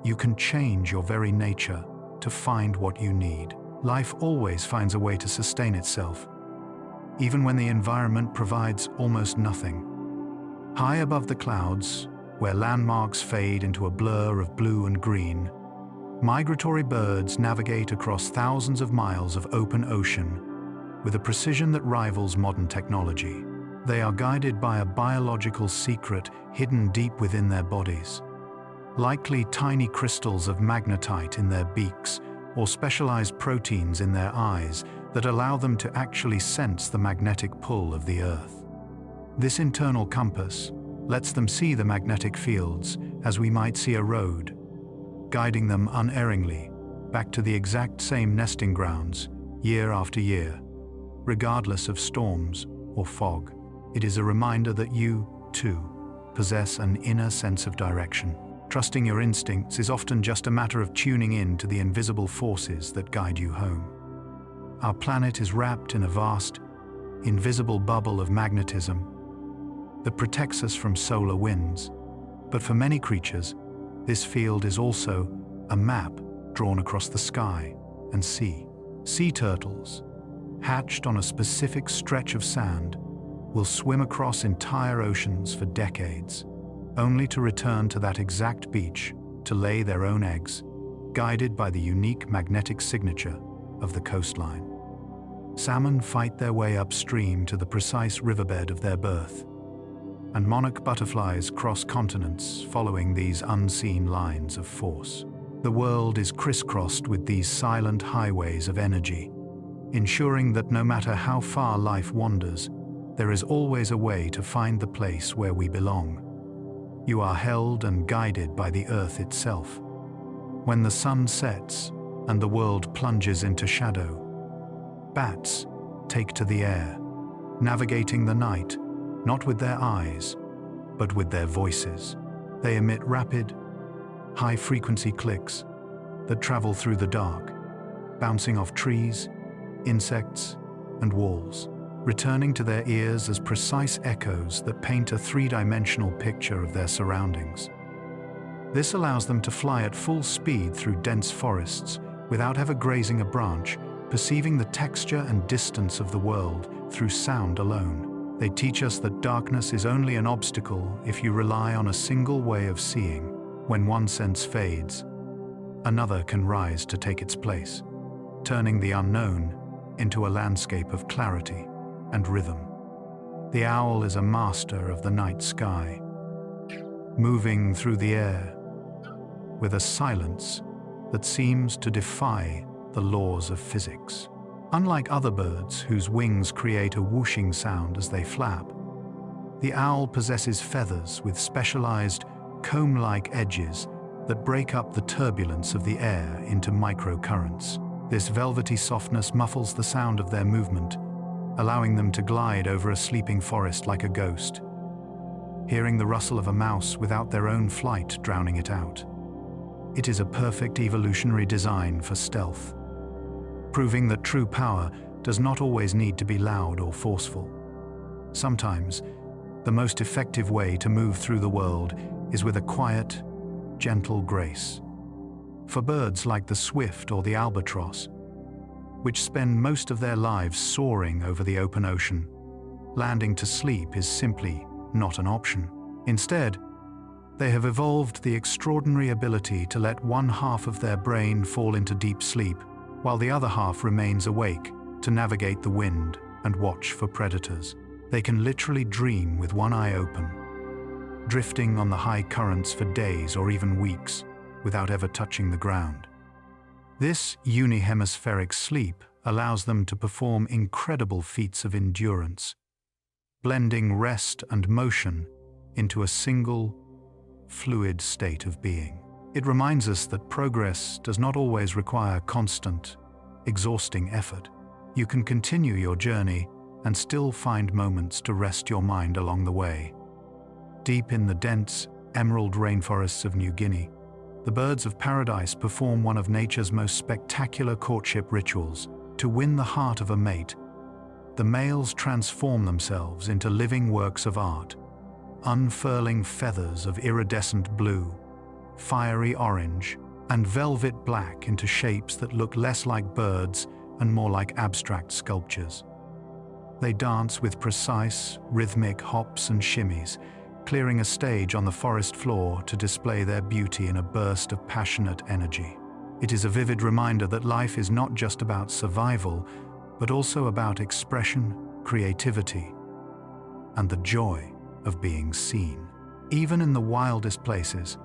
you can change your very nature to find what you need. Life always finds a way to sustain itself, even when the environment provides almost nothing. High above the clouds, where landmarks fade into a blur of blue and green, migratory birds navigate across thousands of miles of open ocean with a precision that rivals modern technology. They are guided by a biological secret hidden deep within their bodies, likely tiny crystals of magnetite in their beaks or specialized proteins in their eyes that allow them to actually sense the magnetic pull of the Earth. This internal compass lets them see the magnetic fields as we might see a road, guiding them unerringly back to the exact same nesting grounds year after year, regardless of storms or fog. It is a reminder that you, too, possess an inner sense of direction. Trusting your instincts is often just a matter of tuning in to the invisible forces that guide you home. Our planet is wrapped in a vast, invisible bubble of magnetism that protects us from solar winds. But for many creatures, this field is also a map drawn across the sky and sea. Sea turtles, hatched on a specific stretch of sand, will swim across entire oceans for decades, only to return to that exact beach to lay their own eggs, guided by the unique magnetic signature of the coastline. Salmon fight their way upstream to the precise riverbed of their birth, and monarch butterflies cross continents following these unseen lines of force. The world is crisscrossed with these silent highways of energy, ensuring that no matter how far life wanders, there is always a way to find the place where we belong. You are held and guided by the earth itself. When the sun sets and the world plunges into shadow, bats take to the air, navigating the night, not with their eyes, but with their voices. They emit rapid, high-frequency clicks that travel through the dark, bouncing off trees, insects, and walls, returning to their ears as precise echoes that paint a three-dimensional picture of their surroundings. This allows them to fly at full speed through dense forests without ever grazing a branch, perceiving the texture and distance of the world through sound alone. They teach us that darkness is only an obstacle if you rely on a single way of seeing. When one sense fades, another can rise to take its place, turning the unknown into a landscape of clarity and rhythm. The owl is a master of the night sky, moving through the air with a silence that seems to defy the laws of physics. Unlike other birds whose wings create a whooshing sound as they flap, the owl possesses feathers with specialized comb-like edges that break up the turbulence of the air into microcurrents. This velvety softness muffles the sound of their movement, allowing them to glide over a sleeping forest like a ghost, hearing the rustle of a mouse without their own flight drowning it out. It is a perfect evolutionary design for stealth, proving that true power does not always need to be loud or forceful. Sometimes, the most effective way to move through the world is with a quiet, gentle grace. For birds like the swift or the albatross, which spend most of their lives soaring over the open ocean, landing to sleep is simply not an option. Instead, they have evolved the extraordinary ability to let one half of their brain fall into deep sleep, while the other half remains awake to navigate the wind and watch for predators. They can literally dream with one eye open, drifting on the high currents for days or even weeks without ever touching the ground. This unihemispheric sleep allows them to perform incredible feats of endurance, blending rest and motion into a single, fluid state of being. It reminds us that progress does not always require constant, exhausting effort. You can continue your journey and still find moments to rest your mind along the way. Deep in the dense, emerald rainforests of New Guinea, the birds of paradise perform one of nature's most spectacular courtship rituals. To win the heart of a mate, the males transform themselves into living works of art, unfurling feathers of iridescent blue, fiery orange, and velvet black into shapes that look less like birds and more like abstract sculptures. They dance with precise, rhythmic hops and shimmies, clearing a stage on the forest floor to display their beauty in a burst of passionate energy. It is a vivid reminder that life is not just about survival, but also about expression, creativity, and the joy of being seen. Even in the wildest places,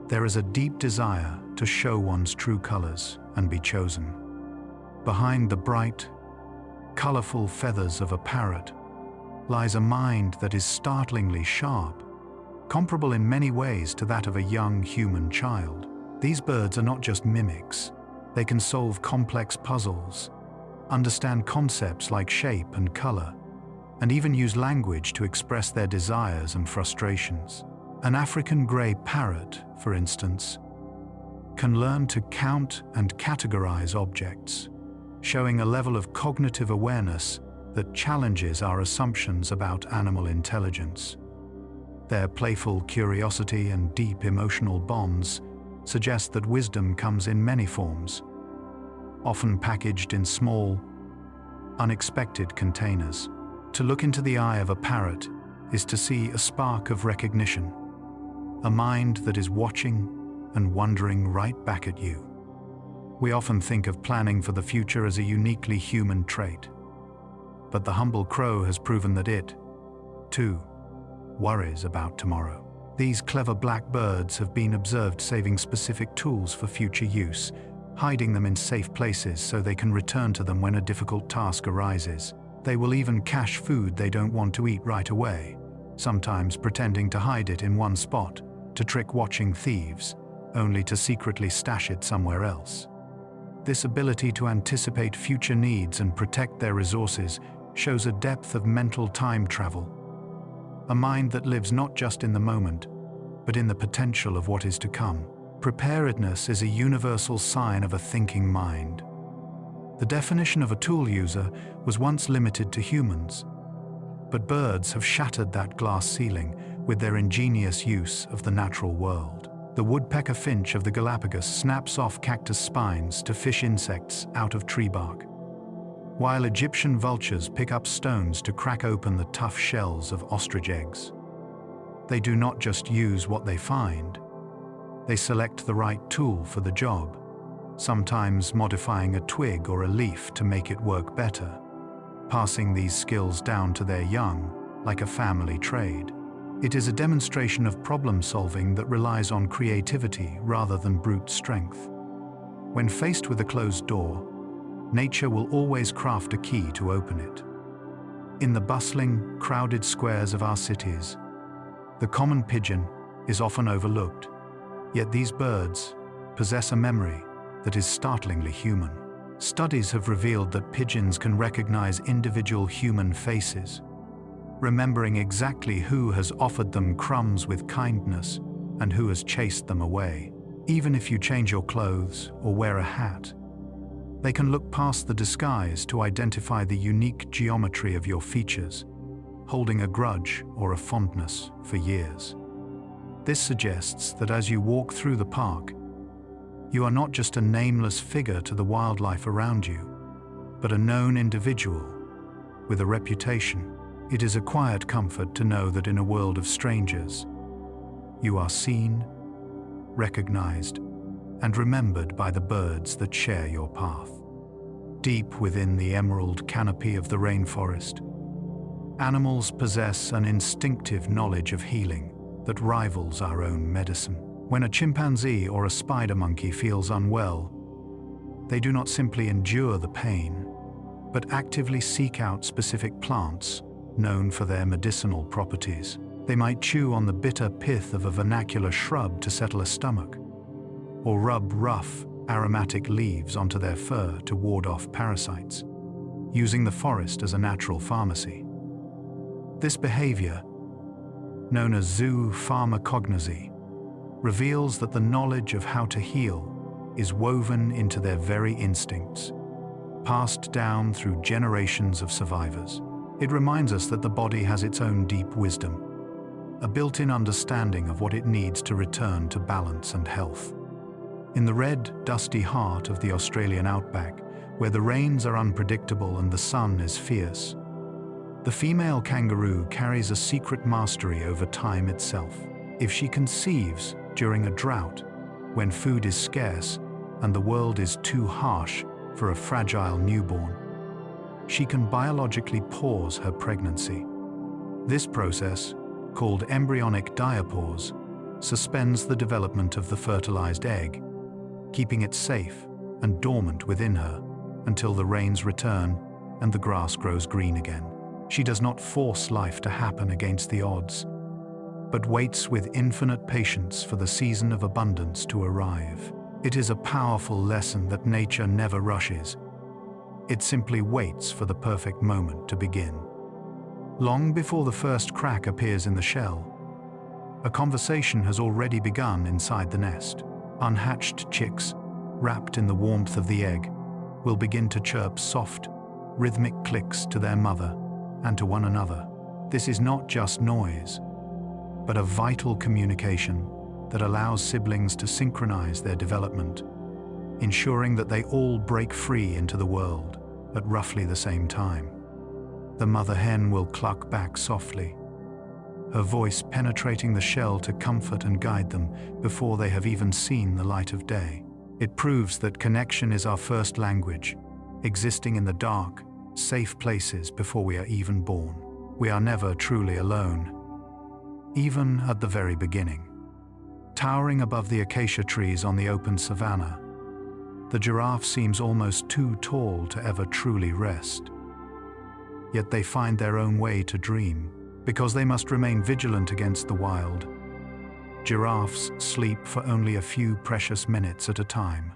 there is a deep desire to show one's true colors and be chosen. Behind the bright, colorful feathers of a parrot lies a mind that is startlingly sharp, comparable in many ways to that of a young human child. These birds are not just mimics. They can solve complex puzzles, understand concepts like shape and color, and even use language to express their desires and frustrations. An African gray parrot, for instance, can learn to count and categorize objects, showing a level of cognitive awareness that challenges our assumptions about animal intelligence. Their playful curiosity and deep emotional bonds suggest that wisdom comes in many forms, often packaged in small, unexpected containers. To look into the eye of a parrot is to see a spark of recognition, a mind that is watching and wondering right back at you. We often think of planning for the future as a uniquely human trait, but the humble crow has proven that it, too, worries about tomorrow. These clever black birds have been observed saving specific tools for future use, hiding them in safe places so they can return to them when a difficult task arises. They will even cache food they don't want to eat right away, sometimes pretending to hide it in one spot to trick watching thieves, only to secretly stash it somewhere else. This ability to anticipate future needs and protect their resources shows a depth of mental time travel, a mind that lives not just in the moment, but in the potential of what is to come. Preparedness is a universal sign of a thinking mind. The definition of a tool user was once limited to humans, but birds have shattered that glass ceiling with their ingenious use of the natural world. The woodpecker finch of the Galapagos snaps off cactus spines to fish insects out of tree bark, while Egyptian vultures pick up stones to crack open the tough shells of ostrich eggs. They do not just use what they find, they select the right tool for the job, sometimes modifying a twig or a leaf to make it work better, passing these skills down to their young, like a family trade. It is a demonstration of problem solving that relies on creativity rather than brute strength. When faced with a closed door, nature will always craft a key to open it. In the bustling, crowded squares of our cities, the common pigeon is often overlooked, yet these birds possess a memory that is startlingly human. Studies have revealed that pigeons can recognize individual human faces, remembering exactly who has offered them crumbs with kindness and who has chased them away. Even if you change your clothes or wear a hat, they can look past the disguise to identify the unique geometry of your features, holding a grudge or a fondness for years. This suggests that as you walk through the park, you are not just a nameless figure to the wildlife around you, but a known individual with a reputation. It is a quiet comfort to know that in a world of strangers, you are seen, recognized, and remembered by the birds that share your path. Deep within the emerald canopy of the rainforest, animals possess an instinctive knowledge of healing that rivals our own medicine. When a chimpanzee or a spider monkey feels unwell, they do not simply endure the pain, but actively seek out specific plants known for their medicinal properties. They might chew on the bitter pith of a vernacular shrub to settle a stomach, or rub rough, aromatic leaves onto their fur to ward off parasites, using the forest as a natural pharmacy. This behavior, known as zoopharmacognosy, reveals that the knowledge of how to heal is woven into their very instincts, passed down through generations of survivors. It reminds us that the body has its own deep wisdom, a built-in understanding of what it needs to return to balance and health. In the red, dusty heart of the Australian outback, where the rains are unpredictable and the sun is fierce, the female kangaroo carries a secret mastery over time itself. If she conceives during a drought, when food is scarce and the world is too harsh for a fragile newborn, she can biologically pause her pregnancy. This process, called embryonic diapause, suspends the development of the fertilized egg, keeping it safe and dormant within her until the rains return and the grass grows green again. She does not force life to happen against the odds, but waits with infinite patience for the season of abundance to arrive. It is a powerful lesson that nature never rushes. It simply waits for the perfect moment to begin. Long before the first crack appears in the shell, a conversation has already begun inside the nest. Unhatched chicks, wrapped in the warmth of the egg, will begin to chirp soft, rhythmic clicks to their mother and to one another. This is not just noise, but a vital communication that allows siblings to synchronize their development, ensuring that they all break free into the world at roughly the same time. The mother hen will cluck back softly, her voice penetrating the shell to comfort and guide them before they have even seen the light of day. It proves that connection is our first language, existing in the dark, safe places before we are even born. We are never truly alone, even at the very beginning. Towering above the acacia trees on the open savanna, the giraffe seems almost too tall to ever truly rest. Yet they find their own way to dream, because they must remain vigilant against the wild. Giraffes sleep for only a few precious minutes at a time,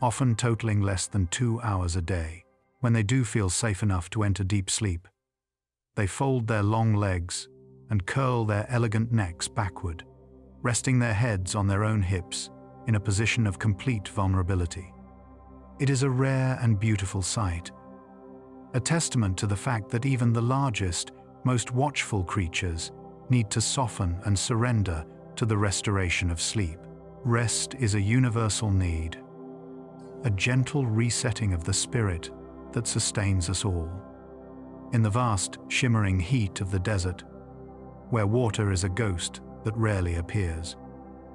often totaling less than 2 hours a day. When they do feel safe enough to enter deep sleep, they fold their long legs and curl their elegant necks backward, resting their heads on their own hips in a position of complete vulnerability. It is a rare and beautiful sight, a testament to the fact that even the largest, most watchful creatures need to soften and surrender to the restoration of sleep. Rest is a universal need, a gentle resetting of the spirit that sustains us all. In the vast, shimmering heat of the desert, where water is a ghost that rarely appears,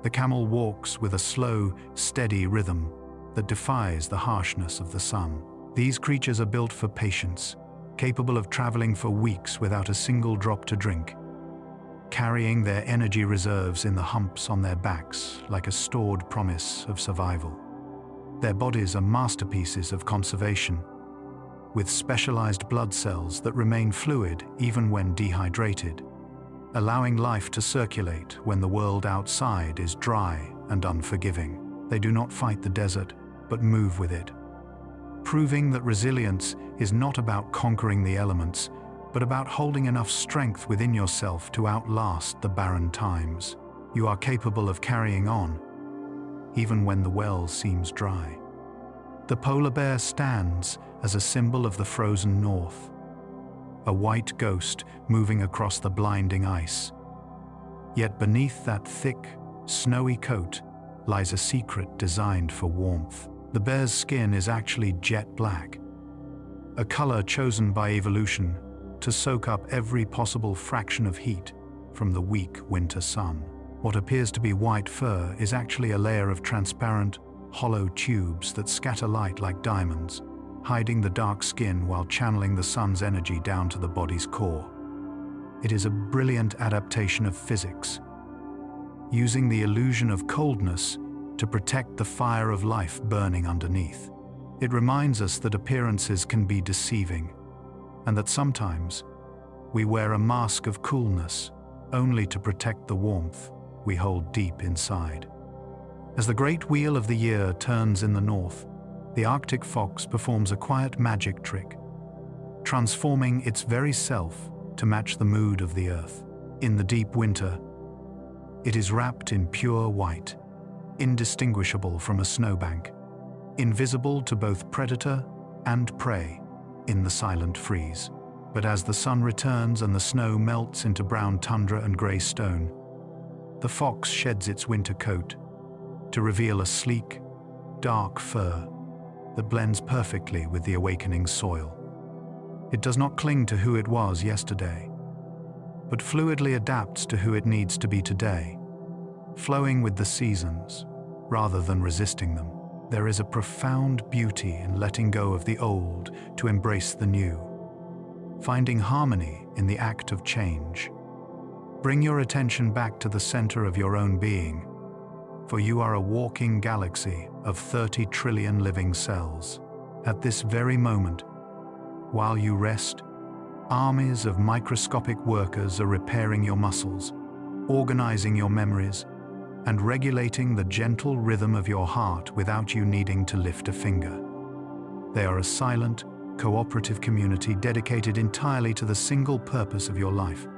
the camel walks with a slow, steady rhythm that defies the harshness of the sun. These creatures are built for patience, capable of traveling for weeks without a single drop to drink, carrying their energy reserves in the humps on their backs like a stored promise of survival. Their bodies are masterpieces of conservation, with specialized blood cells that remain fluid even when dehydrated, allowing life to circulate when the world outside is dry and unforgiving. They do not fight the desert, but move with it, proving that resilience is not about conquering the elements, but about holding enough strength within yourself to outlast the barren times. You are capable of carrying on, even when the well seems dry. The polar bear stands as a symbol of the frozen north, a white ghost moving across the blinding ice. Yet beneath that thick, snowy coat lies a secret designed for warmth. The bear's skin is actually jet black, a color chosen by evolution to soak up every possible fraction of heat from the weak winter sun. What appears to be white fur is actually a layer of transparent, hollow tubes that scatter light like diamonds, hiding the dark skin while channeling the sun's energy down to the body's core. It is a brilliant adaptation of physics, using the illusion of coldness to protect the fire of life burning underneath. It reminds us that appearances can be deceiving, and that sometimes we wear a mask of coolness only to protect the warmth we hold deep inside. As the great wheel of the year turns in the north, the Arctic fox performs a quiet magic trick, transforming its very self to match the mood of the earth. In the deep winter, it is wrapped in pure white, indistinguishable from a snowbank, invisible to both predator and prey in the silent freeze. But as the sun returns and the snow melts into brown tundra and grey stone, the fox sheds its winter coat to reveal a sleek, dark fur that blends perfectly with the awakening soil. It does not cling to who it was yesterday, but fluidly adapts to who it needs to be today, flowing with the seasons rather than resisting them. There is a profound beauty in letting go of the old to embrace the new, finding harmony in the act of change. Bring your attention back to the center of your own being, for you are a walking galaxy of 30 trillion living cells. At this very moment, while you rest, armies of microscopic workers are repairing your muscles, organizing your memories, and regulating the gentle rhythm of your heart without you needing to lift a finger. They are a silent, cooperative community dedicated entirely to the single purpose of your life,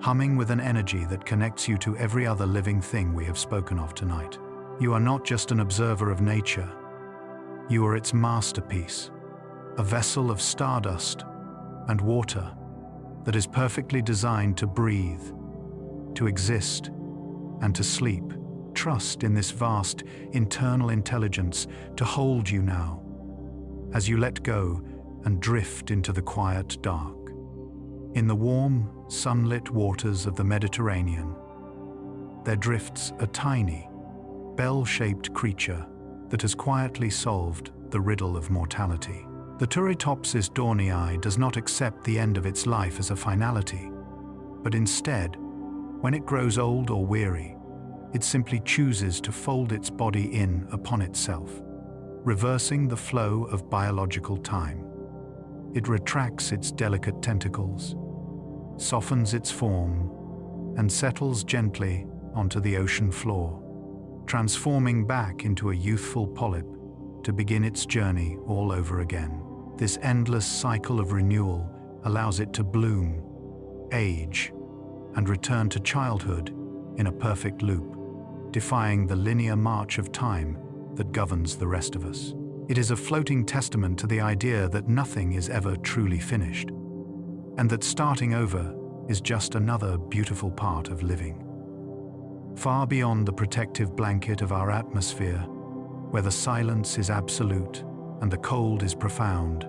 humming with an energy that connects you to every other living thing we have spoken of tonight. You are not just an observer of nature. You are its masterpiece, a vessel of stardust and water that is perfectly designed to breathe, to exist, and to sleep. Trust in this vast internal intelligence to hold you now, as you let go and drift into the quiet dark. In the warm, sunlit waters of the Mediterranean, there drifts a tiny, bell-shaped creature that has quietly solved the riddle of mortality. The Turritopsis dornii does not accept the end of its life as a finality, but instead, when it grows old or weary, it simply chooses to fold its body in upon itself, reversing the flow of biological time. It retracts its delicate tentacles, softens its form, and settles gently onto the ocean floor, transforming back into a youthful polyp to begin its journey all over again. This endless cycle of renewal allows it to bloom, age, and return to childhood in a perfect loop, defying the linear march of time that governs the rest of us. It is a floating testament to the idea that nothing is ever truly finished, and that starting over is just another beautiful part of living. Far beyond the protective blanket of our atmosphere, where the silence is absolute and the cold is profound,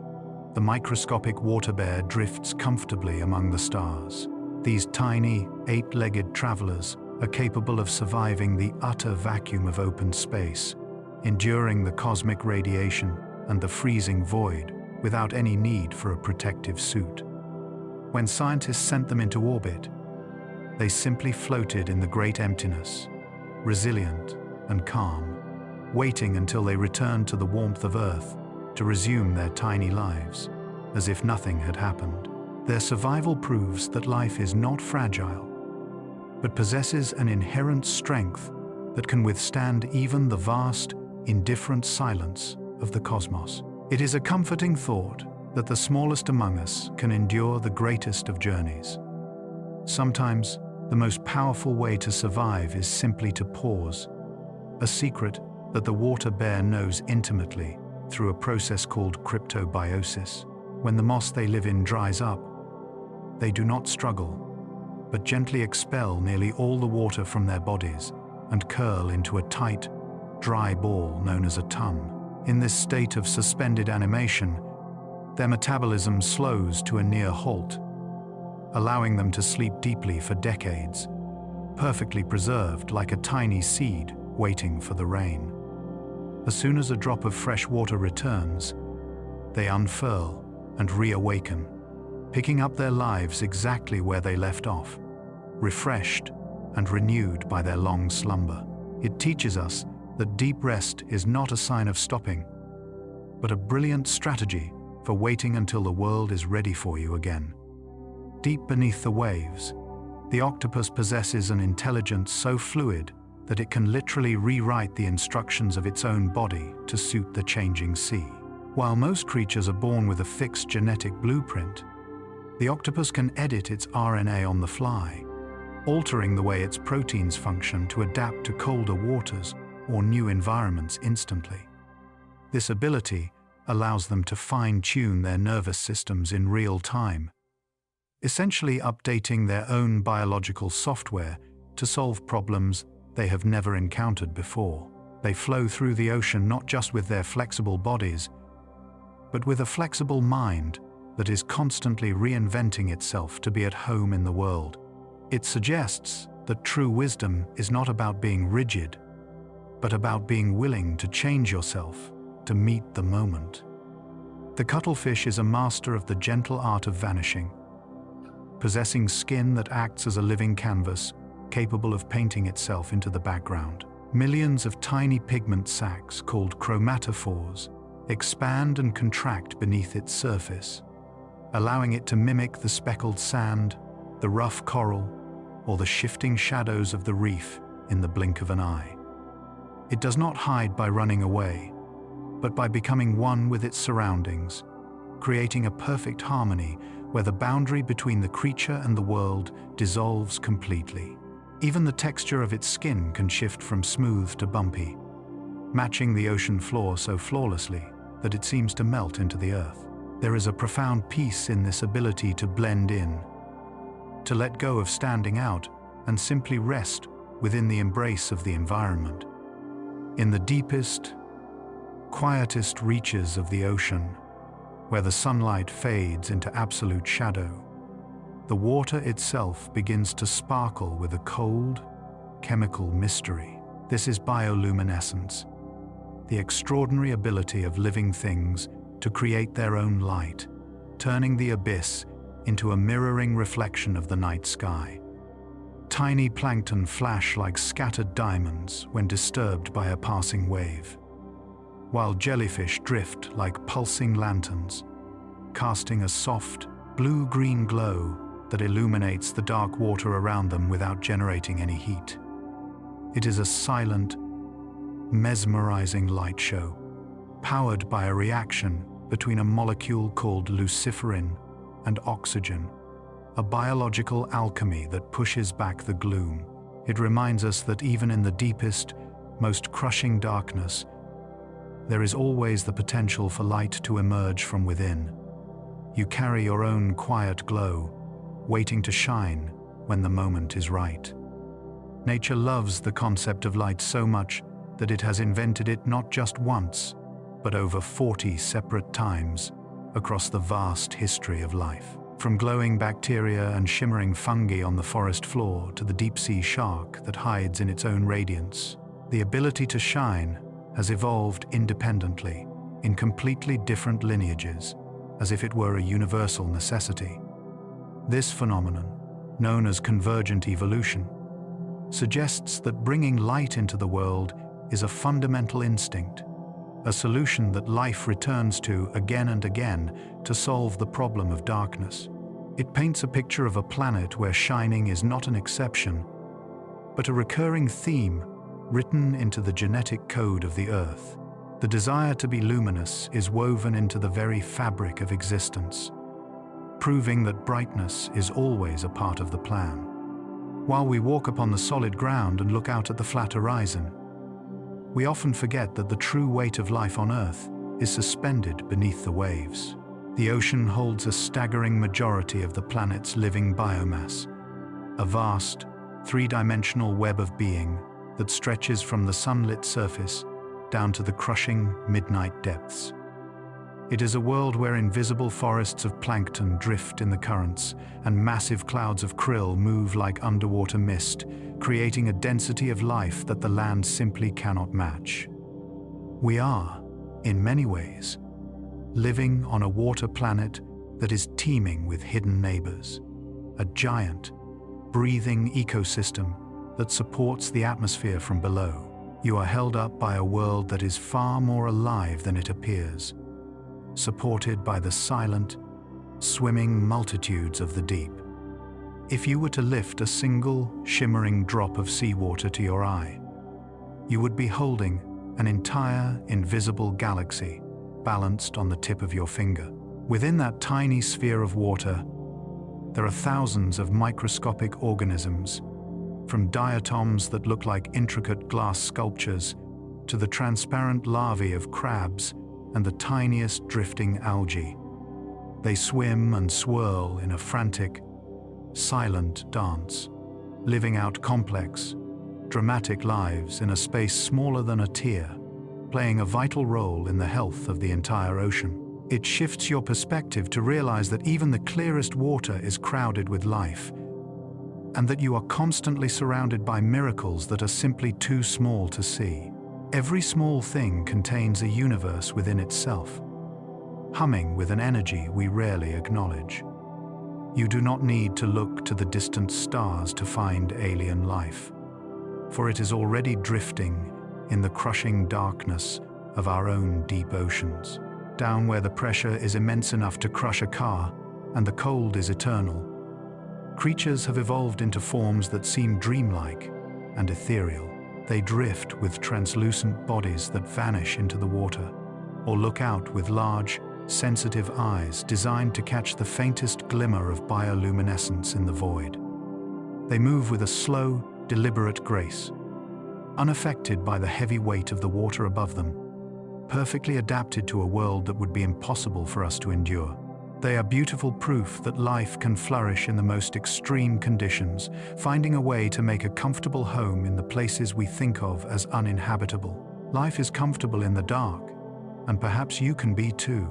the microscopic water bear drifts comfortably among the stars. These tiny, eight-legged travelers are capable of surviving the utter vacuum of open space, enduring the cosmic radiation and the freezing void without any need for a protective suit. When scientists sent them into orbit, they simply floated in the great emptiness, resilient and calm, waiting until they returned to the warmth of Earth to resume their tiny lives, as if nothing had happened. Their survival proves that life is not fragile, but possesses an inherent strength that can withstand even the vast, indifferent silence of the cosmos. It is a comforting thought that the smallest among us can endure the greatest of journeys. Sometimes, the most powerful way to survive is simply to pause, a secret that the water bear knows intimately through a process called cryptobiosis. When the moss they live in dries up, they do not struggle, but gently expel nearly all the water from their bodies and curl into a tight, dry ball known as a tum. In this state of suspended animation, their metabolism slows to a near halt, allowing them to sleep deeply for decades, perfectly preserved like a tiny seed waiting for the rain. As soon as a drop of fresh water returns, they unfurl and reawaken, picking up their lives exactly where they left off, refreshed and renewed by their long slumber. It teaches us that deep rest is not a sign of stopping, but a brilliant strategy for waiting until the world is ready for you again. Deep beneath the waves, the octopus possesses an intelligence so fluid that it can literally rewrite the instructions of its own body to suit the changing sea. While most creatures are born with a fixed genetic blueprint, the octopus can edit its RNA on the fly, altering the way its proteins function to adapt to colder waters or new environments instantly. This ability allows them to fine-tune their nervous systems in real time, essentially updating their own biological software to solve problems they have never encountered before. They flow through the ocean not just with their flexible bodies, but with a flexible mind that is constantly reinventing itself to be at home in the world. It suggests that true wisdom is not about being rigid, but about being willing to change yourself to meet the moment. The cuttlefish is a master of the gentle art of vanishing, possessing skin that acts as a living canvas, capable of painting itself into the background. Millions of tiny pigment sacs, called chromatophores, expand and contract beneath its surface, allowing it to mimic the speckled sand, the rough coral, or the shifting shadows of the reef in the blink of an eye. It does not hide by running away, but by becoming one with its surroundings, creating a perfect harmony where the boundary between the creature and the world dissolves completely. Even the texture of its skin can shift from smooth to bumpy, matching the ocean floor so flawlessly that it seems to melt into the earth. There is a profound peace in this ability to blend in, to let go of standing out and simply rest within the embrace of the environment. In the deepest, quietest reaches of the ocean, where the sunlight fades into absolute shadow, the water itself begins to sparkle with a cold, chemical mystery. This is bioluminescence, the extraordinary ability of living things to create their own light, turning the abyss into a mirroring reflection of the night sky. Tiny plankton flash like scattered diamonds when disturbed by a passing wave, while jellyfish drift like pulsing lanterns, casting a soft, blue-green glow that illuminates the dark water around them without generating any heat. It is a silent, mesmerizing light show, powered by a reaction between a molecule called luciferin and oxygen, a biological alchemy that pushes back the gloom. It reminds us that even in the deepest, most crushing darkness, there is always the potential for light to emerge from within. You carry your own quiet glow, waiting to shine when the moment is right. Nature loves the concept of light so much that it has invented it not just once, but over 40 separate times, across the vast history of life. From glowing bacteria and shimmering fungi on the forest floor to the deep-sea shark that hides in its own radiance, the ability to shine has evolved independently in completely different lineages, as if it were a universal necessity. This phenomenon, known as convergent evolution, suggests that bringing light into the world is a fundamental instinct, a solution that life returns to again and again to solve the problem of darkness. It paints a picture of a planet where shining is not an exception, but a recurring theme written into the genetic code of the Earth. The desire to be luminous is woven into the very fabric of existence, proving that brightness is always a part of the plan. While we walk upon the solid ground and look out at the flat horizon, we often forget that the true weight of life on Earth is suspended beneath the waves. The ocean holds a staggering majority of the planet's living biomass, a vast, three-dimensional web of being that stretches from the sunlit surface down to the crushing midnight depths. It is a world where invisible forests of plankton drift in the currents and massive clouds of krill move like underwater mist, creating a density of life that the land simply cannot match. We are, in many ways, living on a water planet that is teeming with hidden neighbors, a giant, breathing ecosystem that supports the atmosphere from below. You are held up by a world that is far more alive than it appears, supported by the silent, swimming multitudes of the deep. If you were to lift a single, shimmering drop of seawater to your eye, you would be holding an entire, invisible galaxy balanced on the tip of your finger. Within that tiny sphere of water, there are thousands of microscopic organisms, from diatoms that look like intricate glass sculptures to the transparent larvae of crabs and the tiniest drifting algae. They swim and swirl in a frantic, silent dance, living out complex, dramatic lives in a space smaller than a tear, playing a vital role in the health of the entire ocean. It shifts your perspective to realize that even the clearest water is crowded with life, and that you are constantly surrounded by miracles that are simply too small to see. Every small thing contains a universe within itself, humming with an energy we rarely acknowledge. You do not need to look to the distant stars to find alien life, for it is already drifting in the crushing darkness of our own deep oceans. Down where the pressure is immense enough to crush a car and the cold is eternal, creatures have evolved into forms that seem dreamlike and ethereal. They drift with translucent bodies that vanish into the water, or look out with large, sensitive eyes designed to catch the faintest glimmer of bioluminescence in the void. They move with a slow, deliberate grace, unaffected by the heavy weight of the water above them, perfectly adapted to a world that would be impossible for us to endure. They are beautiful proof that life can flourish in the most extreme conditions, finding a way to make a comfortable home in the places we think of as uninhabitable. Life is comfortable in the dark, and perhaps you can be too.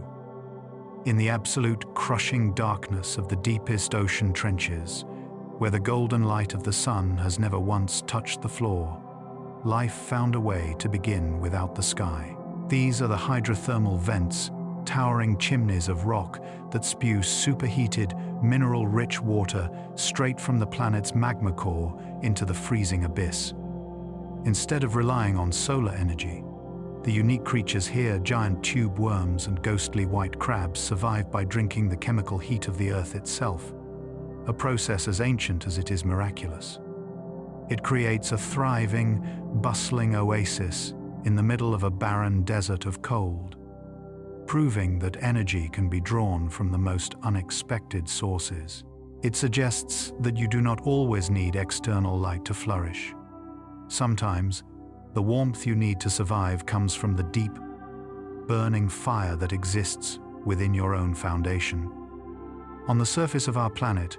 In the absolute crushing darkness of the deepest ocean trenches, where the golden light of the sun has never once touched the floor, life found a way to begin without the sky. These are the hydrothermal vents, towering chimneys of rock that spew superheated, mineral-rich water straight from the planet's magma core into the freezing abyss. Instead of relying on solar energy, the unique creatures here, giant tube worms and ghostly white crabs, survive by drinking the chemical heat of the Earth itself, a process as ancient as it is miraculous. It creates a thriving, bustling oasis in the middle of a barren desert of cold, proving that energy can be drawn from the most unexpected sources. It suggests that you do not always need external light to flourish. Sometimes, the warmth you need to survive comes from the deep, burning fire that exists within your own foundation. On the surface of our planet,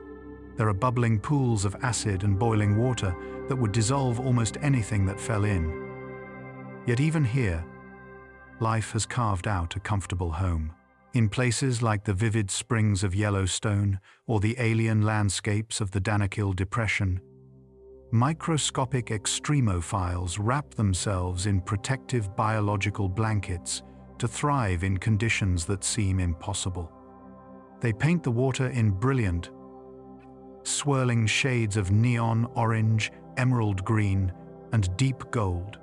there are bubbling pools of acid and boiling water that would dissolve almost anything that fell in. Yet even here, life has carved out a comfortable home. In places like the vivid springs of Yellowstone or the alien landscapes of the Danakil Depression, microscopic extremophiles wrap themselves in protective biological blankets to thrive in conditions that seem impossible. They paint the water in brilliant, swirling shades of neon orange, emerald green, and deep gold,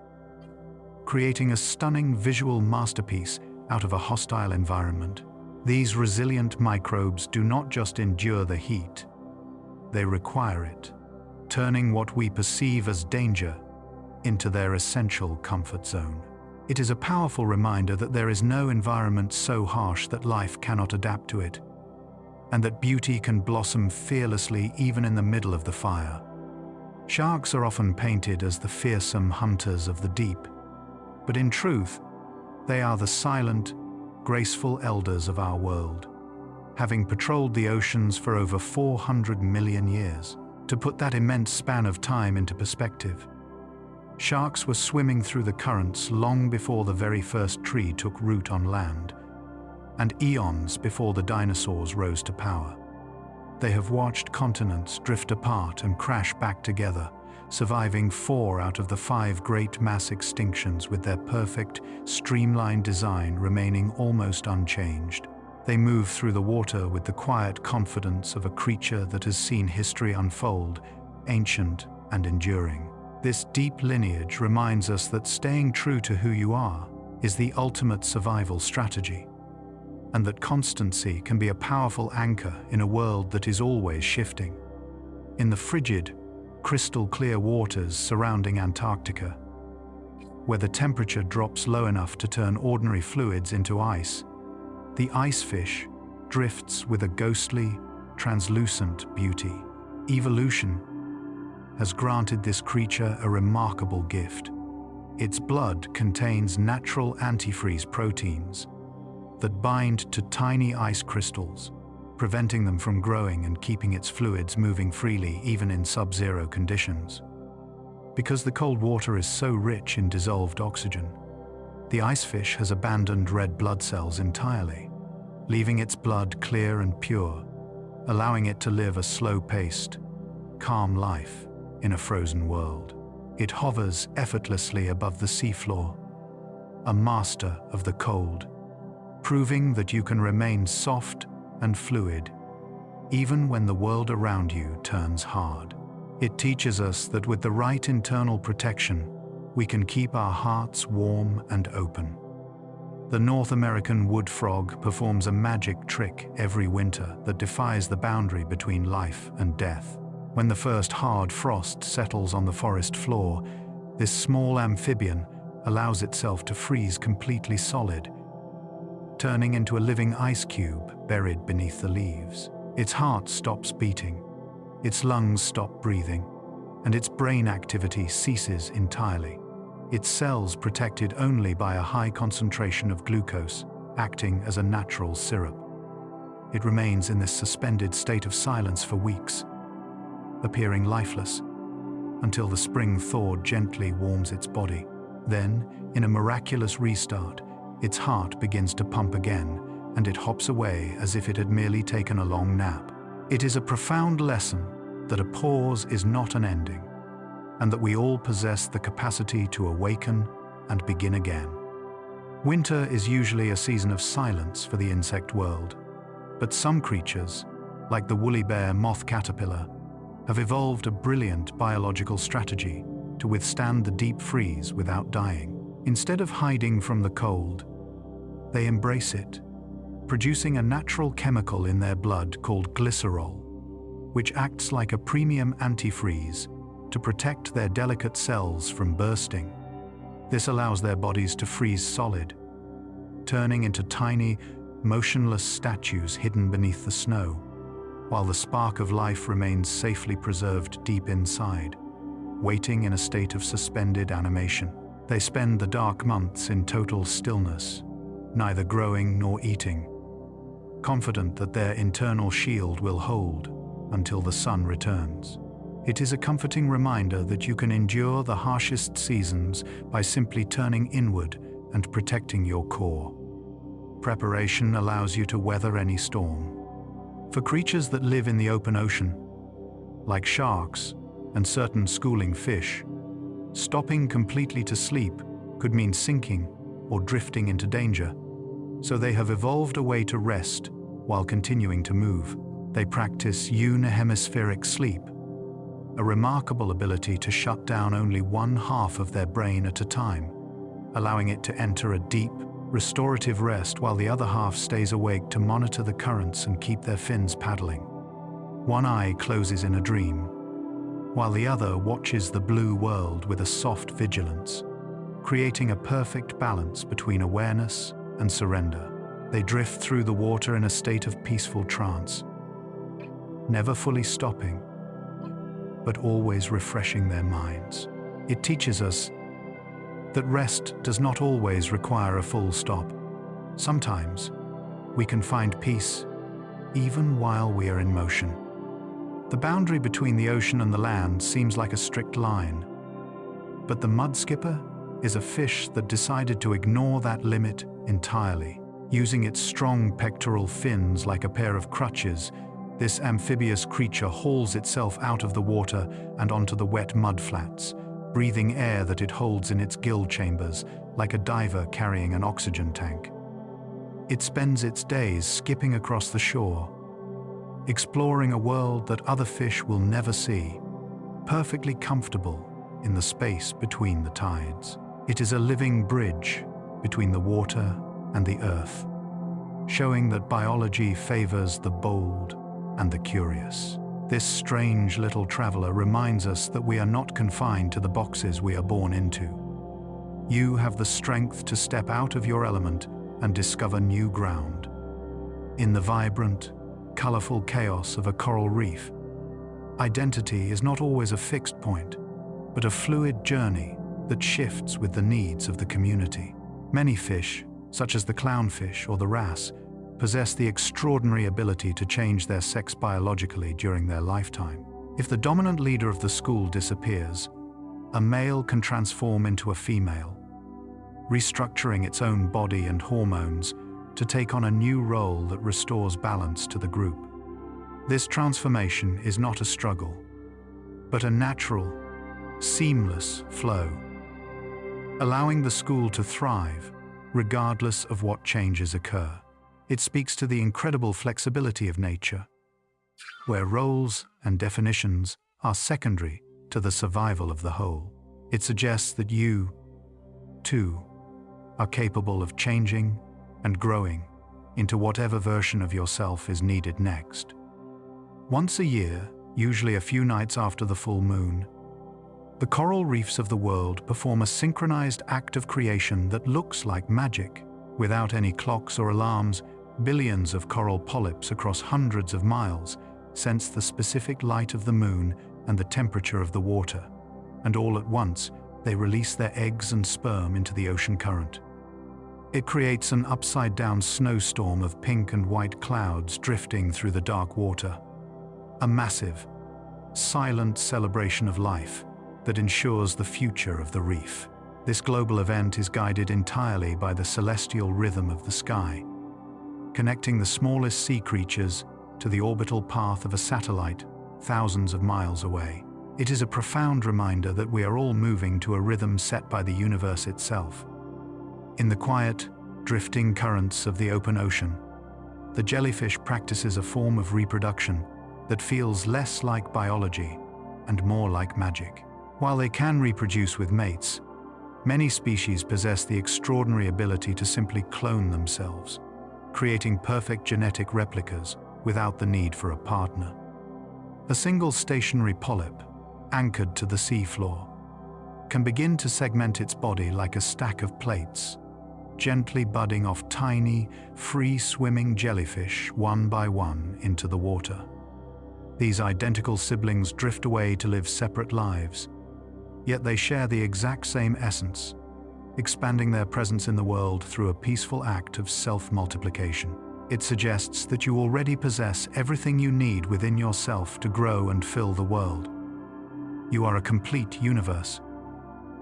creating a stunning visual masterpiece out of a hostile environment. These resilient microbes do not just endure the heat, they require it, turning what we perceive as danger into their essential comfort zone. It is a powerful reminder that there is no environment so harsh that life cannot adapt to it, and that beauty can blossom fearlessly even in the middle of the fire. Sharks are often painted as the fearsome hunters of the deep, but in truth, they are the silent, graceful elders of our world, having patrolled the oceans for over 400 million years. To put that immense span of time into perspective, sharks were swimming through the currents long before the very first tree took root on land, and eons before the dinosaurs rose to power. They have watched continents drift apart and crash back together, surviving 4 out of the 5 great mass extinctions with their perfect, streamlined design remaining almost unchanged. They move through the water with the quiet confidence of a creature that has seen history unfold, ancient and enduring. This deep lineage reminds us that staying true to who you are is the ultimate survival strategy, and that constancy can be a powerful anchor in a world that is always shifting. In the frigid, crystal-clear waters surrounding Antarctica, where the temperature drops low enough to turn ordinary fluids into ice, the icefish drifts with a ghostly, translucent beauty. Evolution has granted this creature a remarkable gift. Its blood contains natural antifreeze proteins that bind to tiny ice crystals, preventing them from growing and keeping its fluids moving freely even in sub-zero conditions. Because the cold water is so rich in dissolved oxygen, the icefish has abandoned red blood cells entirely, leaving its blood clear and pure, allowing it to live a slow-paced, calm life in a frozen world. It hovers effortlessly above the seafloor, a master of the cold, proving that you can remain soft and fluid even when the world around you turns hard. It teaches us that with the right internal protection, we can keep our hearts warm and open. The North American wood frog performs a magic trick every winter that defies the boundary between life and death. When the first hard frost settles on the forest floor, this small amphibian allows itself to freeze completely solid, turning into a living ice cube buried beneath the leaves. Its heart stops beating, its lungs stop breathing, and its brain activity ceases entirely. Its cells protected only by a high concentration of glucose, acting as a natural syrup. It remains in this suspended state of silence for weeks, appearing lifeless, until the spring thaw gently warms its body. Then, in a miraculous restart, its heart begins to pump again, and it hops away as if it had merely taken a long nap. It is a profound lesson that a pause is not an ending, and that we all possess the capacity to awaken and begin again. Winter is usually a season of silence for the insect world, but some creatures, like the woolly bear moth caterpillar, have evolved a brilliant biological strategy to withstand the deep freeze without dying. Instead of hiding from the cold, they embrace it, producing a natural chemical in their blood called glycerol, which acts like a premium antifreeze to protect their delicate cells from bursting. This allows their bodies to freeze solid, turning into tiny, motionless statues hidden beneath the snow, while the spark of life remains safely preserved deep inside, waiting in a state of suspended animation. They spend the dark months in total stillness, neither growing nor eating, confident that their internal shield will hold until the sun returns. It is a comforting reminder that you can endure the harshest seasons by simply turning inward and protecting your core. Preparation allows you to weather any storm. For creatures that live in the open ocean, like sharks and certain schooling fish, stopping completely to sleep could mean sinking or drifting into danger, so they have evolved a way to rest while continuing to move. They practice unihemispheric sleep, a remarkable ability to shut down only one half of their brain at a time, allowing it to enter a deep, restorative rest while the other half stays awake to monitor the currents and keep their fins paddling. One eye closes in a dream, while the other watches the blue world with a soft vigilance, creating a perfect balance between awareness and surrender. They drift through the water in a state of peaceful trance, never fully stopping, but always refreshing their minds. It teaches us that rest does not always require a full stop. Sometimes we can find peace even while we are in motion. The boundary between the ocean and the land seems like a strict line, but the mud skipper is a fish that decided to ignore that limit entirely. Using its strong pectoral fins like a pair of crutches, this amphibious creature hauls itself out of the water and onto the wet mud flats, breathing air that it holds in its gill chambers like a diver carrying an oxygen tank. It spends its days skipping across the shore, exploring a world that other fish will never see, perfectly comfortable in the space between the tides. It is a living bridge between the water and the earth, showing that biology favors the bold and the curious. This strange little traveler reminds us that we are not confined to the boxes we are born into. You have the strength to step out of your element and discover new ground. In the vibrant, colorful chaos of a coral reef, identity is not always a fixed point, but a fluid journey that shifts with the needs of the community. Many fish, such as the clownfish or the wrasse, possess the extraordinary ability to change their sex biologically during their lifetime. If the dominant leader of the school disappears, a male can transform into a female, restructuring its own body and hormones to take on a new role that restores balance to the group. This transformation is not a struggle, but a natural, seamless flow, allowing the school to thrive regardless of what changes occur. It speaks to the incredible flexibility of nature, where roles and definitions are secondary to the survival of the whole. It suggests that you, too, are capable of changing and growing into whatever version of yourself is needed next. Once a year, usually a few nights after the full moon, the coral reefs of the world perform a synchronized act of creation that looks like magic. Without any clocks or alarms, billions of coral polyps across hundreds of miles sense the specific light of the moon and the temperature of the water, and all at once they release their eggs and sperm into the ocean current. It creates an upside-down snowstorm of pink and white clouds drifting through the dark water, a massive, silent celebration of life that ensures the future of the reef. This global event is guided entirely by the celestial rhythm of the sky, connecting the smallest sea creatures to the orbital path of a satellite thousands of miles away. It is a profound reminder that we are all moving to a rhythm set by the universe itself. In the quiet, drifting currents of the open ocean, the jellyfish practices a form of reproduction that feels less like biology and more like magic. While they can reproduce with mates, many species possess the extraordinary ability to simply clone themselves, creating perfect genetic replicas without the need for a partner. A single stationary polyp, anchored to the seafloor, can begin to segment its body like a stack of plates, gently budding off tiny, free-swimming jellyfish one by one into the water. These identical siblings drift away to live separate lives, yet they share the exact same essence, expanding their presence in the world through a peaceful act of self-multiplication. It suggests that you already possess everything you need within yourself to grow and fill the world. You are a complete universe,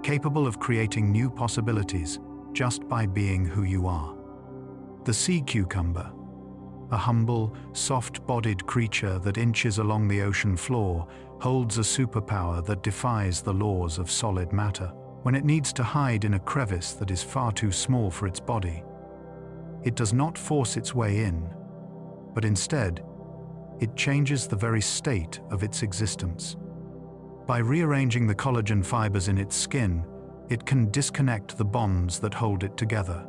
capable of creating new possibilities just by being who you are. The sea cucumber, a humble, soft-bodied creature that inches along the ocean floor, holds a superpower that defies the laws of solid matter. When it needs to hide in a crevice that is far too small for its body, it does not force its way in, but instead, it changes the very state of its existence. By rearranging the collagen fibers in its skin, it can disconnect the bonds that hold it together,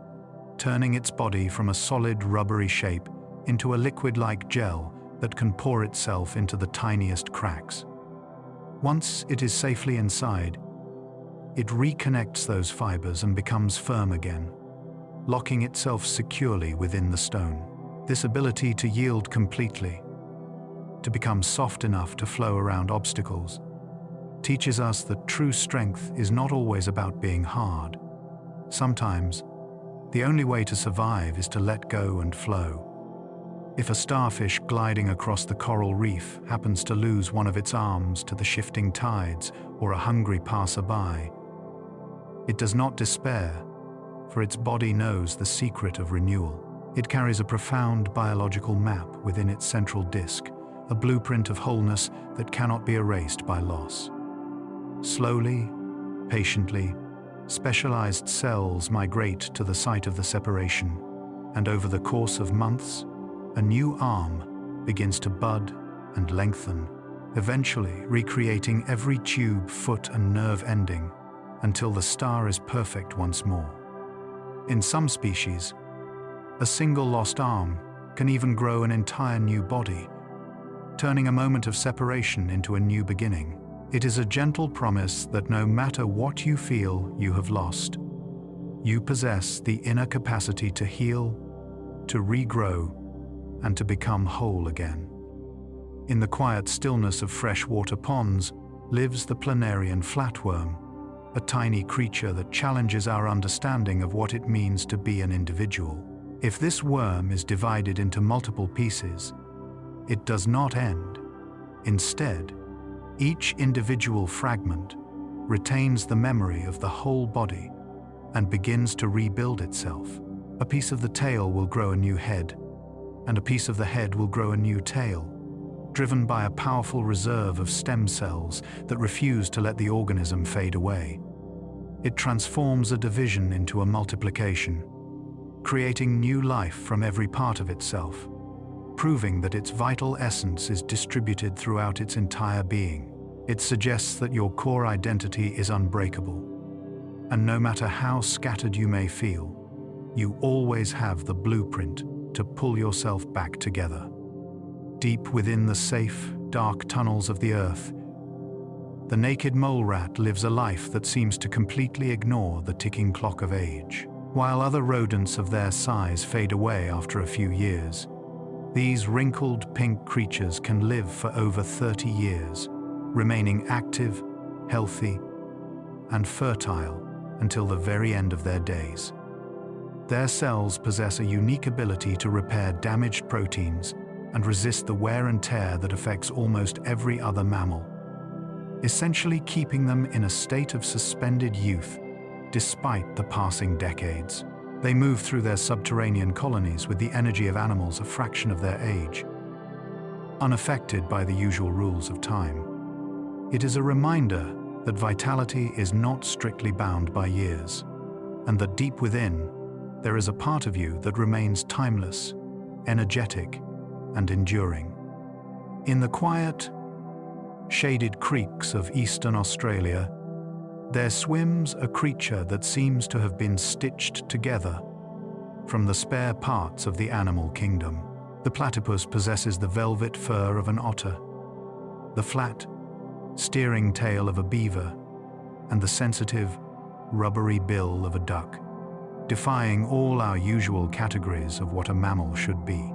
turning its body from a solid, rubbery shape into a liquid-like gel that can pour itself into the tiniest cracks. Once it is safely inside, it reconnects those fibers and becomes firm again, locking itself securely within the stone. This ability to yield completely, to become soft enough to flow around obstacles, teaches us that true strength is not always about being hard. Sometimes, the only way to survive is to let go and flow. If a starfish gliding across the coral reef happens to lose one of its arms to the shifting tides or a hungry passerby, it does not despair, for its body knows the secret of renewal. It carries a profound biological map within its central disk, a blueprint of wholeness that cannot be erased by loss. Slowly, patiently, specialized cells migrate to the site of the separation, and over the course of months, a new arm begins to bud and lengthen, eventually recreating every tube, foot, and nerve ending until the star is perfect once more. In some species, a single lost arm can even grow an entire new body, turning a moment of separation into a new beginning. It is a gentle promise that no matter what you feel you have lost, you possess the inner capacity to heal, to regrow, and to become whole again. In the quiet stillness of freshwater ponds lives the planarian flatworm, a tiny creature that challenges our understanding of what it means to be an individual. If this worm is divided into multiple pieces, it does not end. Instead, each individual fragment retains the memory of the whole body and begins to rebuild itself. A piece of the tail will grow a new head, and a piece of the head will grow a new tail, driven by a powerful reserve of stem cells that refuse to let the organism fade away. It transforms a division into a multiplication, creating new life from every part of itself, proving that its vital essence is distributed throughout its entire being. It suggests that your core identity is unbreakable, and no matter how scattered you may feel, you always have the blueprint to pull yourself back together. Deep within the safe, dark tunnels of the earth, the naked mole rat lives a life that seems to completely ignore the ticking clock of age. While other rodents of their size fade away after a few years, these wrinkled pink creatures can live for over 30 years, remaining active, healthy, and fertile until the very end of their days. Their cells possess a unique ability to repair damaged proteins and resist the wear and tear that affects almost every other mammal, essentially keeping them in a state of suspended youth despite the passing decades. They move through their subterranean colonies with the energy of animals a fraction of their age, unaffected by the usual rules of time. It is a reminder that vitality is not strictly bound by years, and that deep within, there is a part of you that remains timeless, energetic, and enduring. In the quiet, shaded creeks of eastern Australia, there swims a creature that seems to have been stitched together from the spare parts of the animal kingdom. The platypus possesses the velvet fur of an otter, the flat, steering tail of a beaver, and the sensitive, rubbery bill of a duck, defying all our usual categories of what a mammal should be.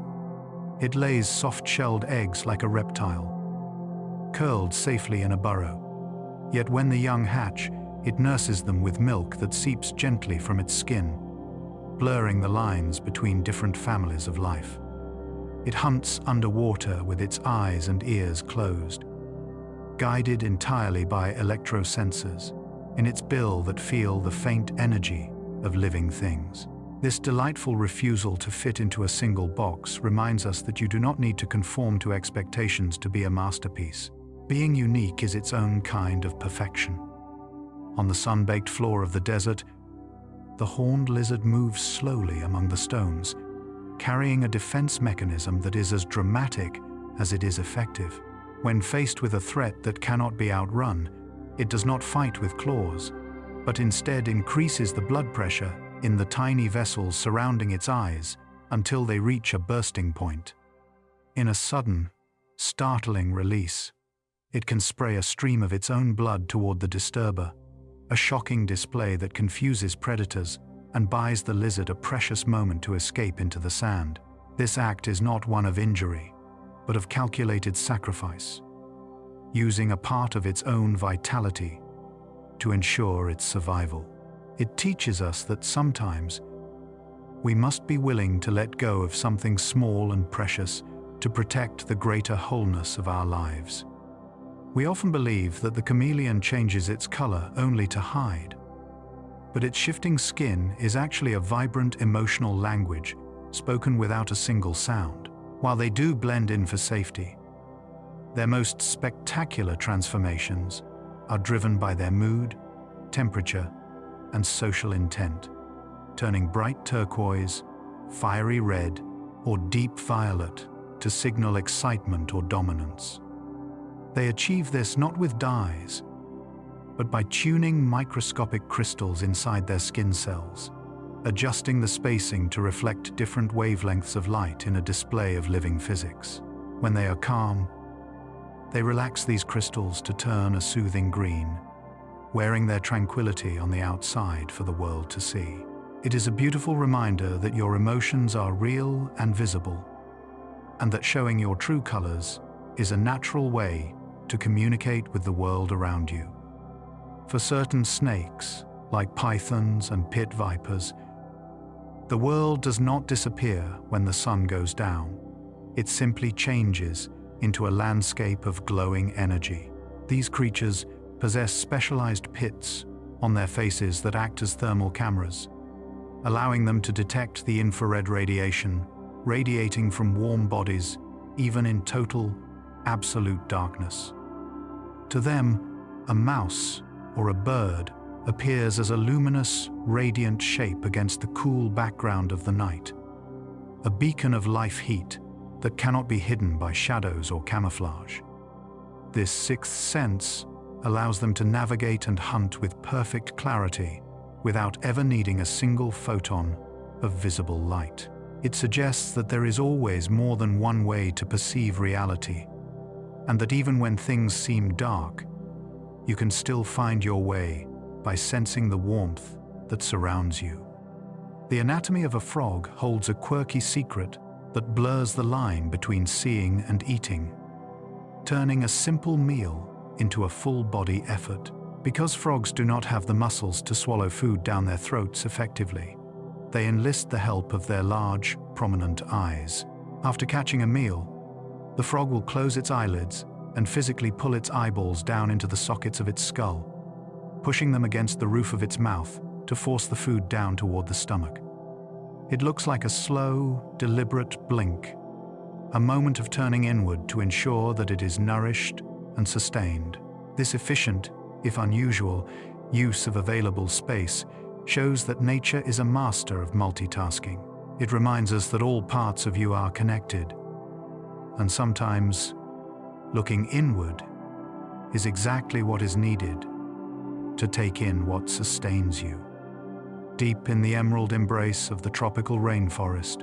It lays soft-shelled eggs like a reptile, curled safely in a burrow. Yet when the young hatch, it nurses them with milk that seeps gently from its skin, blurring the lines between different families of life. It hunts underwater with its eyes and ears closed, guided entirely by electrosensors in its bill that feel the faint energy of living things. This delightful refusal to fit into a single box reminds us that you do not need to conform to expectations to be a masterpiece. Being unique is its own kind of perfection. On the sun-baked floor of the desert, the horned lizard moves slowly among the stones, carrying a defense mechanism that is as dramatic as it is effective. When faced with a threat that cannot be outrun, it does not fight with claws, but instead increases the blood pressure in the tiny vessels surrounding its eyes until they reach a bursting point. In a sudden, startling release, it can spray a stream of its own blood toward the disturber, a shocking display that confuses predators and buys the lizard a precious moment to escape into the sand. This act is not one of injury, but of calculated sacrifice, using a part of its own vitality to ensure its survival. It teaches us that sometimes we must be willing to let go of something small and precious to protect the greater wholeness of our lives. We often believe that the chameleon changes its color only to hide, but its shifting skin is actually a vibrant emotional language spoken without a single sound. While they do blend in for safety, their most spectacular transformations are driven by their mood, temperature, and social intent, turning bright turquoise, fiery red, or deep violet to signal excitement or dominance. They achieve this not with dyes, but by tuning microscopic crystals inside their skin cells, adjusting the spacing to reflect different wavelengths of light in a display of living physics. When they are calm, they relax these crystals to turn a soothing green, wearing their tranquility on the outside for the world to see. It is a beautiful reminder that your emotions are real and visible, and that showing your true colors is a natural way to communicate with the world around you. For certain snakes, like pythons and pit vipers, the world does not disappear when the sun goes down. It simply changes into a landscape of glowing energy. These creatures possess specialized pits on their faces that act as thermal cameras, allowing them to detect the infrared radiation radiating from warm bodies, even in total, absolute darkness. To them, a mouse or a bird appears as a luminous, radiant shape against the cool background of the night, a beacon of life heat that cannot be hidden by shadows or camouflage. This sixth sense allows them to navigate and hunt with perfect clarity without ever needing a single photon of visible light. It suggests that there is always more than one way to perceive reality, and that even when things seem dark, you can still find your way by sensing the warmth that surrounds you. The anatomy of a frog holds a quirky secret that blurs the line between seeing and eating, turning a simple meal into a full-body effort. Because frogs do not have the muscles to swallow food down their throats effectively, they enlist the help of their large, prominent eyes. After catching a meal, the frog will close its eyelids and physically pull its eyeballs down into the sockets of its skull, pushing them against the roof of its mouth to force the food down toward the stomach. It looks like a slow, deliberate blink, a moment of turning inward to ensure that it is nourished and sustained. This efficient, if unusual, use of available space shows that nature is a master of multitasking. It reminds us that all parts of you are connected, and sometimes looking inward is exactly what is needed to take in what sustains you. Deep in the emerald embrace of the tropical rainforest,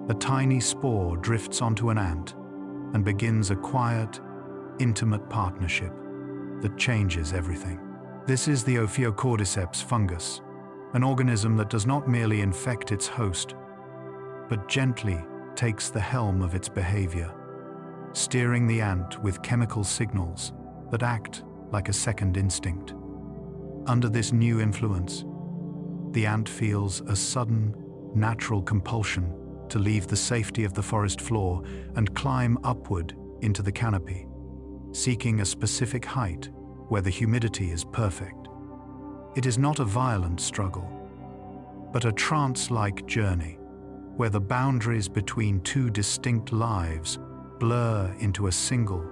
a tiny spore drifts onto an ant and begins a quiet, intimate partnership that changes everything. This is the Ophiocordyceps fungus, an organism that does not merely infect its host, but gently takes the helm of its behavior, steering the ant with chemical signals that act like a second instinct. Under this new influence, the ant feels a sudden, natural compulsion to leave the safety of the forest floor and climb upward into the canopy, seeking a specific height where the humidity is perfect. It is not a violent struggle. but a trance-like journey, where the boundaries between two distinct lives blur into a single,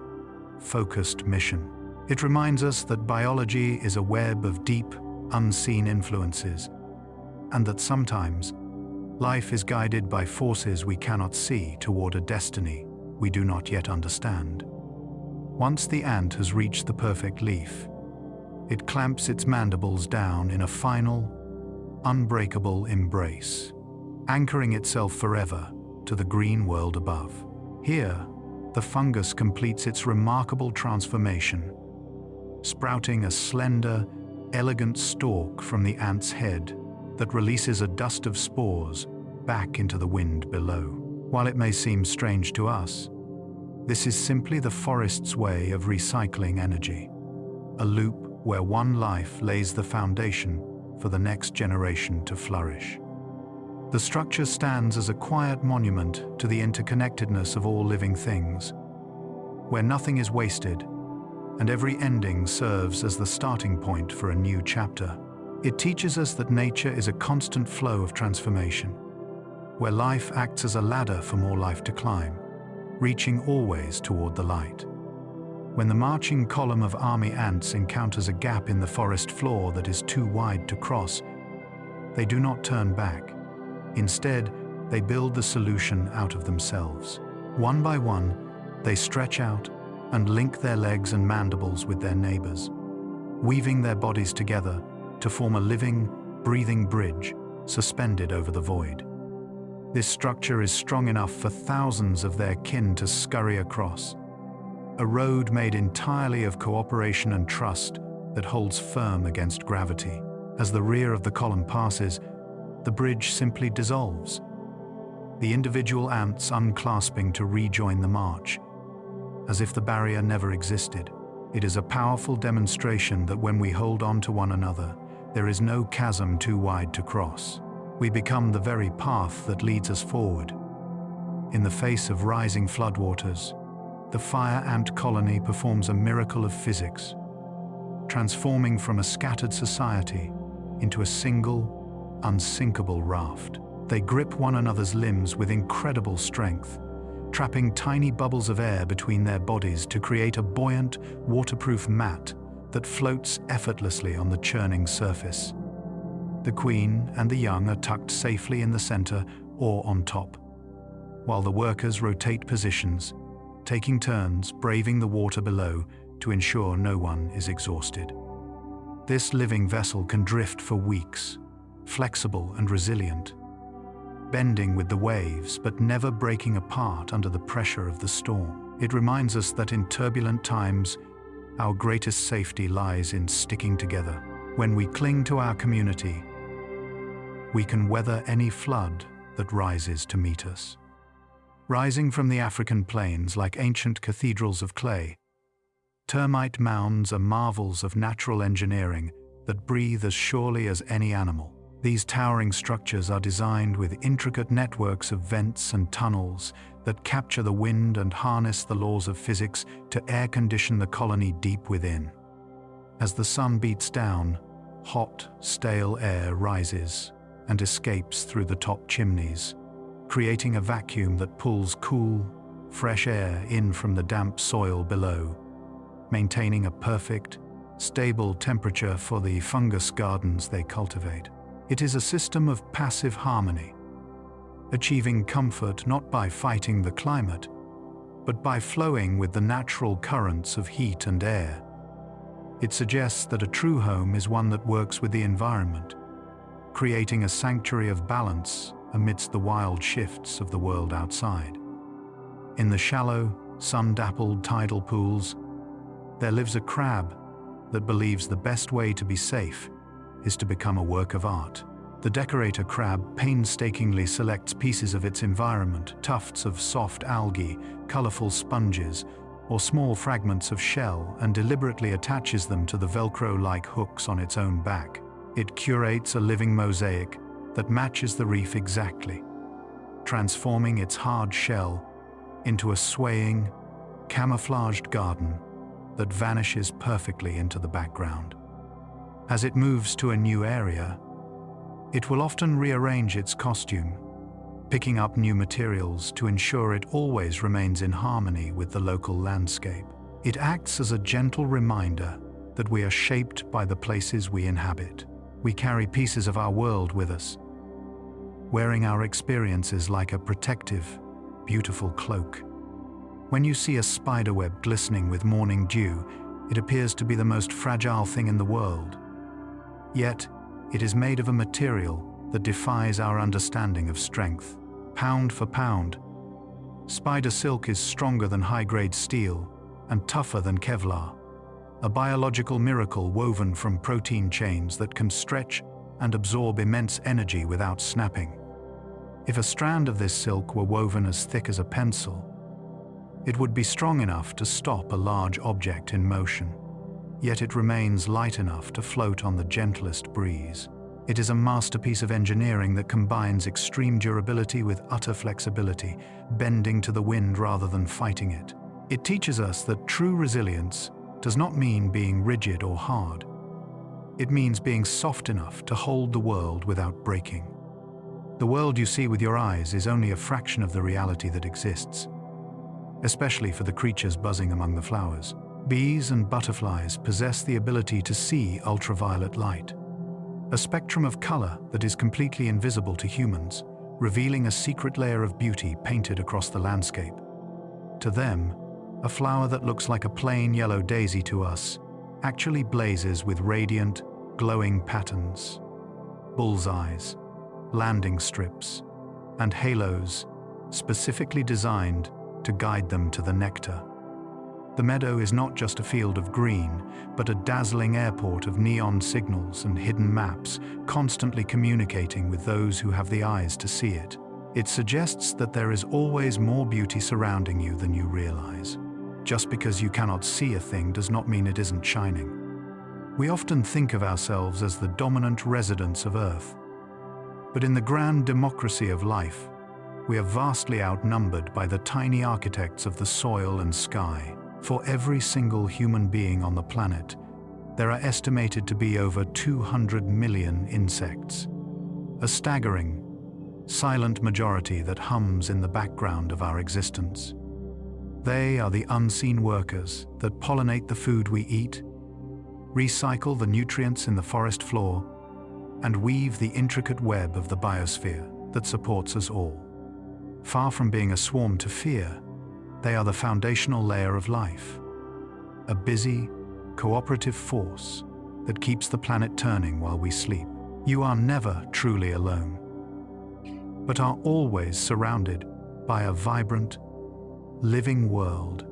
focused mission. It reminds us that biology is a web of deep, unseen influences, and that sometimes life is guided by forces we cannot see toward a destiny we do not yet understand. Once the ant has reached the perfect leaf, it clamps its mandibles down in a final, unbreakable embrace, anchoring itself forever to the green world above. Here, the fungus completes its remarkable transformation, sprouting a slender, elegant stalk from the ant's head that releases a dust of spores back into the wind below. While it may seem strange to us, this is simply the forest's way of recycling energy, a loop where one life lays the foundation for the next generation to flourish. The structure stands as a quiet monument to the interconnectedness of all living things, where nothing is wasted and every ending serves as the starting point for a new chapter. It teaches us that nature is a constant flow of transformation, where life acts as a ladder for more life to climb, reaching always toward the light. When the marching column of army ants encounters a gap in the forest floor that is too wide to cross, they do not turn back. Instead, they build the solution out of themselves. One by one, they stretch out and link their legs and mandibles with their neighbors, weaving their bodies together to form a living, breathing bridge suspended over the void. This structure is strong enough for thousands of their kin to scurry across, a road made entirely of cooperation and trust that holds firm against gravity. As the rear of the column passes, the bridge simply dissolves, the individual ants unclasping to rejoin the march, as if the barrier never existed. It is a powerful demonstration that when we hold on to one another, there is no chasm too wide to cross. We become the very path that leads us forward. In the face of rising floodwaters, the fire ant colony performs a miracle of physics, transforming from a scattered society into a single, unsinkable raft. They grip one another's limbs with incredible strength, trapping tiny bubbles of air between their bodies to create a buoyant, waterproof mat that floats effortlessly on the churning surface. The queen and the young are tucked safely in the center or on top, while the workers rotate positions, taking turns braving the water below to ensure no one is exhausted. This living vessel can drift for weeks, flexible and resilient, bending with the waves but never breaking apart under the pressure of the storm. It reminds us that in turbulent times, our greatest safety lies in sticking together. When we cling to our community, we can weather any flood that rises to meet us. Rising from the African plains like ancient cathedrals of clay, termite mounds are marvels of natural engineering that breathe as surely as any animal. These towering structures are designed with intricate networks of vents and tunnels that capture the wind and harness the laws of physics to air-condition the colony deep within. As the sun beats down, hot, stale air rises and escapes through the top chimneys, creating a vacuum that pulls cool, fresh air in from the damp soil below, maintaining a perfect, stable temperature for the fungus gardens they cultivate. It is a system of passive harmony, achieving comfort not by fighting the climate, but by flowing with the natural currents of heat and air. It suggests that a true home is one that works with the environment, creating a sanctuary of balance amidst the wild shifts of the world outside. In the shallow, sun-dappled tidal pools, there lives a crab that believes the best way to be safe is to become a work of art. The decorator crab painstakingly selects pieces of its environment, tufts of soft algae, colorful sponges, or small fragments of shell, and deliberately attaches them to the Velcro-like hooks on its own back. It curates a living mosaic that matches the reef exactly, transforming its hard shell into a swaying, camouflaged garden that vanishes perfectly into the background. As it moves to a new area, It will often rearrange its costume, picking up new materials to ensure it always remains in harmony with the local landscape. It acts as a gentle reminder that we are shaped by the places we inhabit. We carry pieces of our world with us, wearing our experiences like a protective, beautiful cloak. When you see a spiderweb glistening with morning dew, it appears to be the most fragile thing in the world. Yet, it is made of a material that defies our understanding of strength. Pound for pound, spider silk is stronger than high-grade steel and tougher than Kevlar, a biological miracle woven from protein chains that can stretch and absorb immense energy without snapping. If a strand of this silk were woven as thick as a pencil, it would be strong enough to stop a large object in motion, yet it remains light enough to float on the gentlest breeze. It is a masterpiece of engineering that combines extreme durability with utter flexibility, bending to the wind rather than fighting it. It teaches us that true resilience does not mean being rigid or hard. It means being soft enough to hold the world without breaking. The world you see with your eyes is only a fraction of the reality that exists, especially for the creatures buzzing among the flowers. Bees and butterflies possess the ability to see ultraviolet light, a spectrum of color that is completely invisible to humans, revealing a secret layer of beauty painted across the landscape. To them, a flower that looks like a plain yellow daisy to us actually blazes with radiant, glowing patterns, bullseyes, landing strips, and halos specifically designed to guide them to the nectar. The meadow is not just a field of green, but a dazzling airport of neon signals and hidden maps, constantly communicating with those who have the eyes to see it. It suggests that there is always more beauty surrounding you than you realize. Just because you cannot see a thing does not mean it isn't shining. We often think of ourselves as the dominant residents of Earth, but in the grand democracy of life, we are vastly outnumbered by the tiny architects of the soil and sky. For every single human being on the planet, there are estimated to be over 200 million insects, a staggering, silent majority that hums in the background of our existence. They are the unseen workers that pollinate the food we eat, recycle the nutrients in the forest floor, and weave the intricate web of the biosphere that supports us all. Far from being a swarm to fear, they are the foundational layer of life, a busy, cooperative force that keeps the planet turning while we sleep. You are never truly alone, but are always surrounded by a vibrant, living world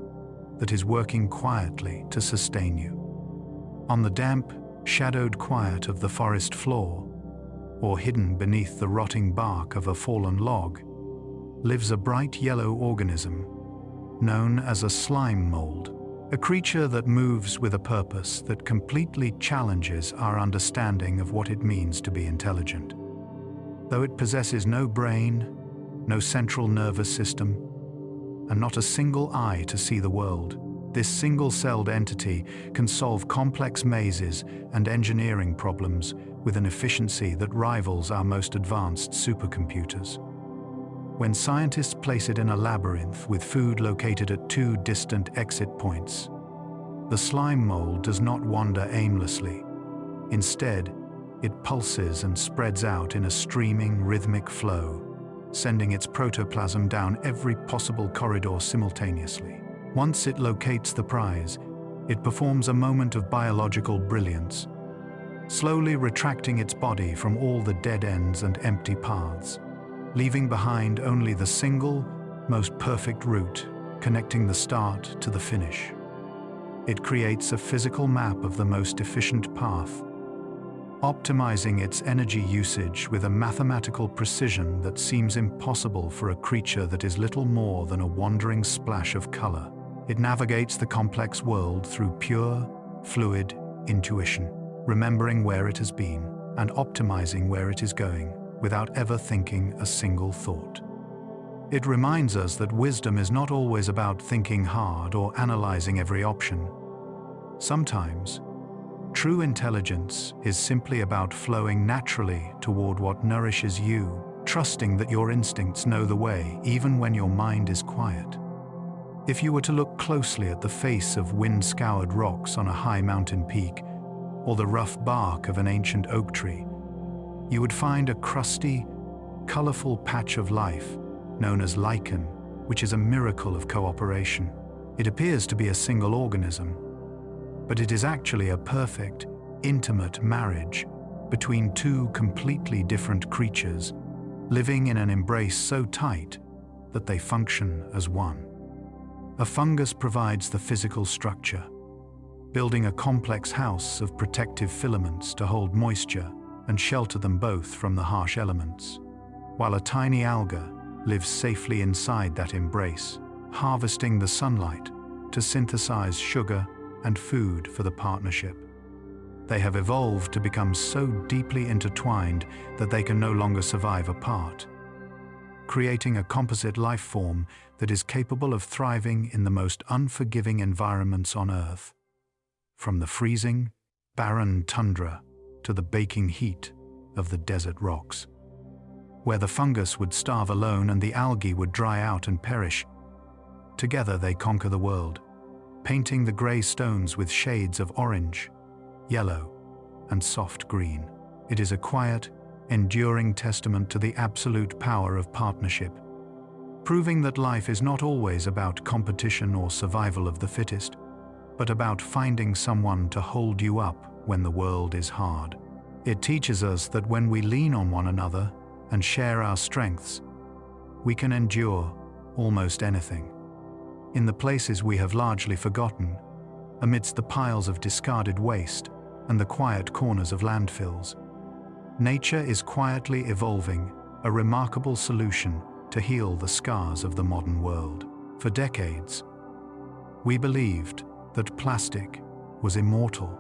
that is working quietly to sustain you. On the damp, shadowed quiet of the forest floor, or hidden beneath the rotting bark of a fallen log, lives a bright yellow organism known as a slime mold, a creature that moves with a purpose that completely challenges our understanding of what it means to be intelligent. Though it possesses no brain, no central nervous system, and not a single eye to see the world, this single-celled entity can solve complex mazes and engineering problems with an efficiency that rivals our most advanced supercomputers. When scientists place it in a labyrinth with food located at 2 distant exit points, the slime mold does not wander aimlessly. Instead, it pulses and spreads out in a streaming, rhythmic flow, sending its protoplasm down every possible corridor simultaneously. Once it locates the prize, it performs a moment of biological brilliance, slowly retracting its body from all the dead ends and empty paths, leaving behind only the single, most perfect route connecting the start to the finish. It creates a physical map of the most efficient path, optimizing its energy usage with a mathematical precision that seems impossible for a creature that is little more than a wandering splash of color. It navigates the complex world through pure, fluid intuition, remembering where it has been and optimizing where it is going, without ever thinking a single thought. It reminds us that wisdom is not always about thinking hard or analyzing every option. Sometimes, True intelligence is simply about flowing naturally toward what nourishes you, trusting that your instincts know the way even when your mind is quiet. If you were to look closely at the face of wind-scoured rocks on a high mountain peak, or the rough bark of an ancient oak tree, you would find a crusty, colorful patch of life known as lichen, which is a miracle of cooperation. It appears to be a single organism, but it is actually a perfect, intimate marriage between two completely different creatures living in an embrace so tight that they function as one. A fungus provides the physical structure, building a complex house of protective filaments to hold moisture and shelter them both from the harsh elements, while a tiny alga lives safely inside that embrace, harvesting the sunlight to synthesize sugar and food for the partnership. They have evolved to become so deeply intertwined that they can no longer survive apart, creating a composite life form that is capable of thriving in the most unforgiving environments on Earth, from the freezing, barren tundra to the baking heat of the desert rocks. Where the fungus would starve alone and the algae would dry out and perish, together they conquer the world, painting the gray stones with shades of orange, yellow, and soft green. It is a quiet, enduring testament to the absolute power of partnership, proving that life is not always about competition or survival of the fittest, but about finding someone to hold you up when the world is hard. It teaches us that when we lean on one another and share our strengths, we can endure almost anything. In the places we have largely forgotten, amidst the piles of discarded waste and the quiet corners of landfills, nature is quietly evolving a remarkable solution to heal the scars of the modern world. For decades, we believed that plastic was immortal,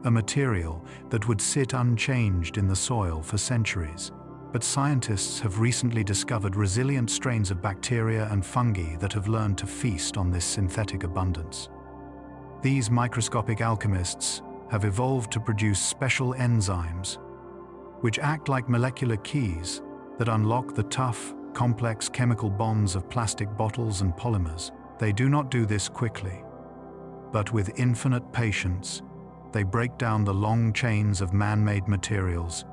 a material that would sit unchanged in the soil for centuries. But scientists have recently discovered resilient strains of bacteria and fungi that have learned to feast on this synthetic abundance. These microscopic alchemists have evolved to produce special enzymes, which act like molecular keys that unlock the tough, complex chemical bonds of plastic bottles and polymers. They do not do this quickly, but with infinite patience, they break down the long chains of man-made materials,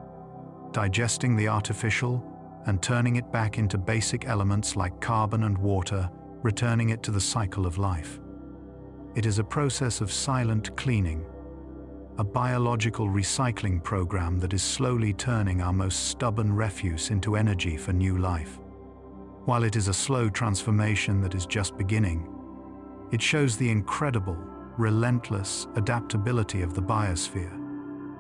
digesting the artificial and turning it back into basic elements like carbon and water, returning it to the cycle of life. It is a process of silent cleaning, a biological recycling program that is slowly turning our most stubborn refuse into energy for new life. While it is a slow transformation that is just beginning, it shows the incredible, relentless adaptability of the biosphere,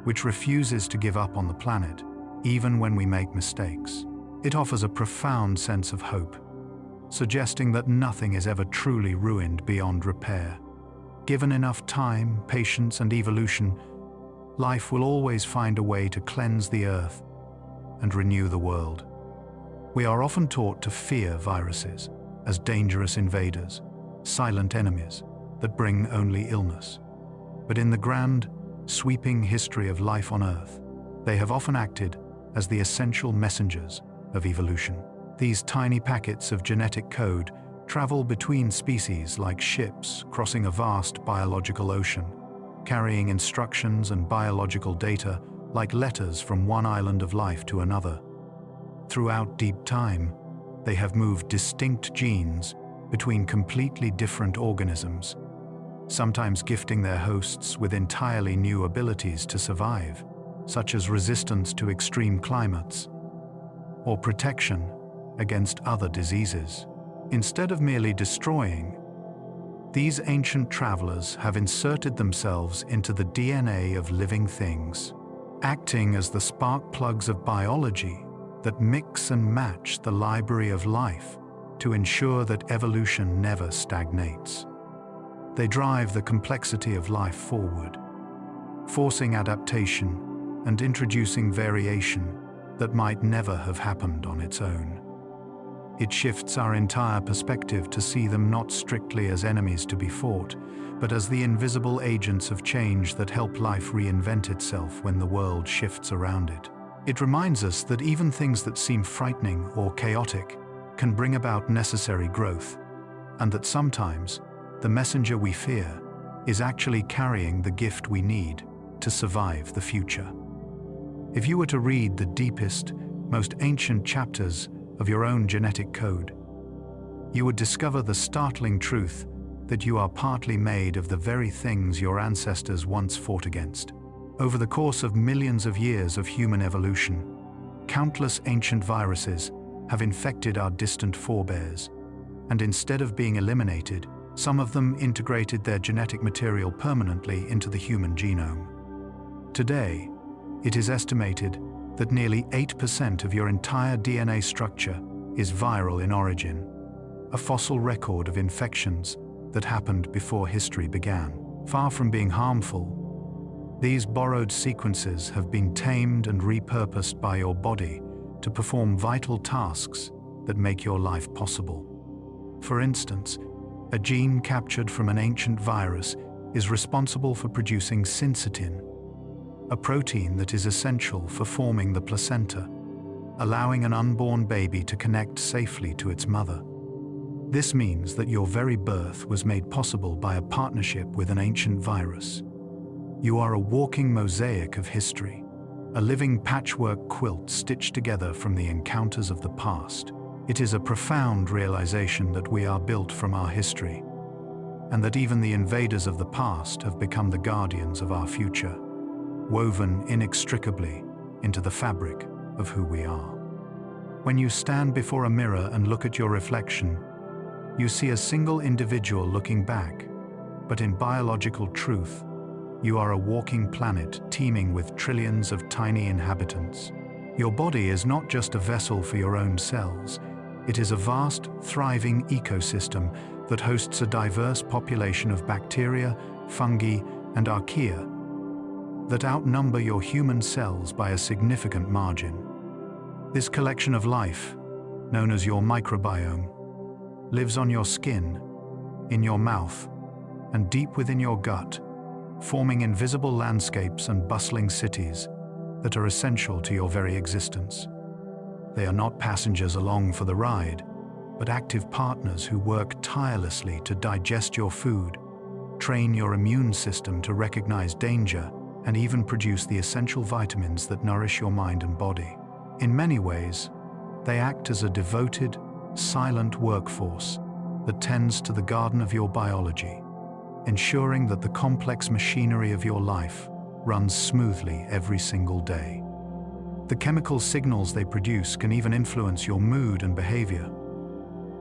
which refuses to give up on the planet even when we make mistakes. It offers a profound sense of hope, suggesting that nothing is ever truly ruined beyond repair. Given enough time, patience, and evolution, life will always find a way to cleanse the earth and renew the world. We are often taught to fear viruses as dangerous invaders, silent enemies that bring only illness. But in the grand, sweeping history of life on Earth, they have often acted as the essential messengers of evolution. These tiny packets of genetic code travel between species like ships crossing a vast biological ocean, carrying instructions and biological data like letters from one island of life to another. Throughout deep time, they have moved distinct genes between completely different organisms, sometimes gifting their hosts with entirely new abilities to survive, such as resistance to extreme climates or protection against other diseases. Instead of merely destroying, these ancient travelers have inserted themselves into the DNA of living things, acting as the spark plugs of biology that mix and match the library of life to ensure that evolution never stagnates. They drive the complexity of life forward, forcing adaptation and introducing variation that might never have happened on its own. It shifts our entire perspective to see them not strictly as enemies to be fought, but as the invisible agents of change that help life reinvent itself when the world shifts around it. It reminds us that even things that seem frightening or chaotic can bring about necessary growth, and that sometimes the messenger we fear is actually carrying the gift we need to survive the future. If you were to read the deepest, most ancient chapters of your own genetic code, you would discover the startling truth that you are partly made of the very things your ancestors once fought against. Over the course of millions of years of human evolution, countless ancient viruses have infected our distant forebears, and instead of being eliminated, some of them integrated their genetic material permanently into the human genome. Today, it is estimated that nearly 8% of your entire DNA structure is viral in origin, a fossil record of infections that happened before history began. Far from being harmful, these borrowed sequences have been tamed and repurposed by your body to perform vital tasks that make your life possible. For instance, a gene captured from an ancient virus is responsible for producing syncytin, a protein that is essential for forming the placenta, allowing an unborn baby to connect safely to its mother. This means that your very birth was made possible by a partnership with an ancient virus. You are a walking mosaic of history, a living patchwork quilt stitched together from the encounters of the past. It is a profound realization that we are built from our history, and that even the invaders of the past have become the guardians of our future, woven inextricably into the fabric of who we are. When you stand before a mirror and look at your reflection, you see a single individual looking back, but in biological truth, you are a walking planet teeming with trillions of tiny inhabitants. Your body is not just a vessel for your own cells, it is a vast, thriving ecosystem that hosts a diverse population of bacteria, fungi, and archaea that outnumber your human cells by a significant margin. This collection of life, known as your microbiome, lives on your skin, in your mouth, and deep within your gut, forming invisible landscapes and bustling cities that are essential to your very existence. They are not passengers along for the ride, but active partners who work tirelessly to digest your food, train your immune system to recognize danger, and even produce the essential vitamins that nourish your mind and body. In many ways, they act as a devoted, silent workforce that tends to the garden of your biology, ensuring that the complex machinery of your life runs smoothly every single day. The chemical signals they produce can even influence your mood and behavior,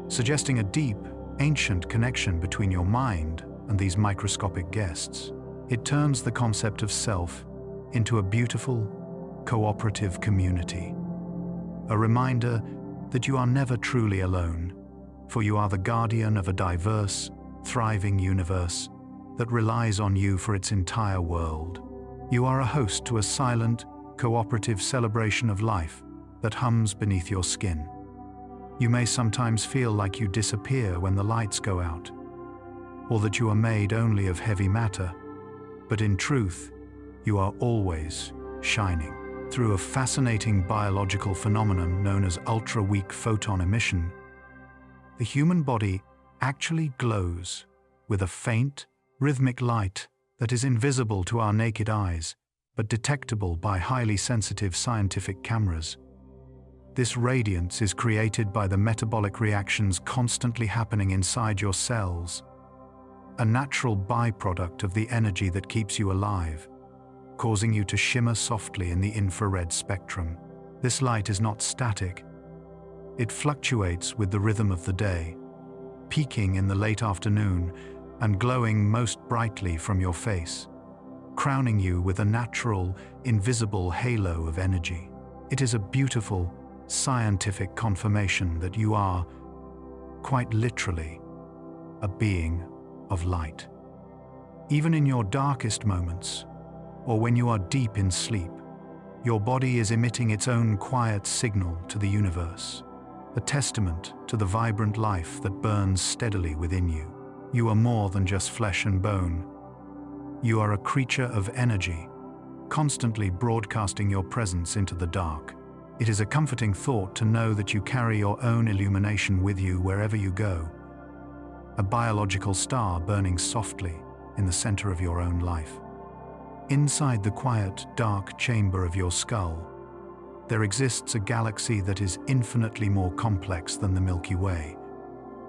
suggesting a deep, ancient connection between your mind and these microscopic guests. It turns the concept of self into a beautiful, cooperative community, a reminder that you are never truly alone, for you are the guardian of a diverse, thriving universe that relies on you for its entire world. You are a host to a silent, cooperative celebration of life that hums beneath your skin. You may sometimes feel like you disappear when the lights go out, or that you are made only of heavy matter, but in truth, you are always shining. Through a fascinating biological phenomenon known as ultra-weak photon emission, the human body actually glows with a faint, rhythmic light that is invisible to our naked eyes, but detectable by highly sensitive scientific cameras. This radiance is created by the metabolic reactions constantly happening inside your cells, a natural byproduct of the energy that keeps you alive, causing you to shimmer softly in the infrared spectrum. This light is not static. It fluctuates with the rhythm of the day, peaking in the late afternoon and glowing most brightly from your face, crowning you with a natural, invisible halo of energy. It is a beautiful, scientific confirmation that you are, quite literally, a being of light. Even in your darkest moments, or when you are deep in sleep, your body is emitting its own quiet signal to the universe, a testament to the vibrant life that burns steadily within you. You are more than just flesh and bone. You are a creature of energy, constantly broadcasting your presence into the dark. It is a comforting thought to know that you carry your own illumination with you wherever you go, a biological star burning softly in the center of your own life. Inside the quiet, dark chamber of your skull, there exists a galaxy that is infinitely more complex than the Milky Way,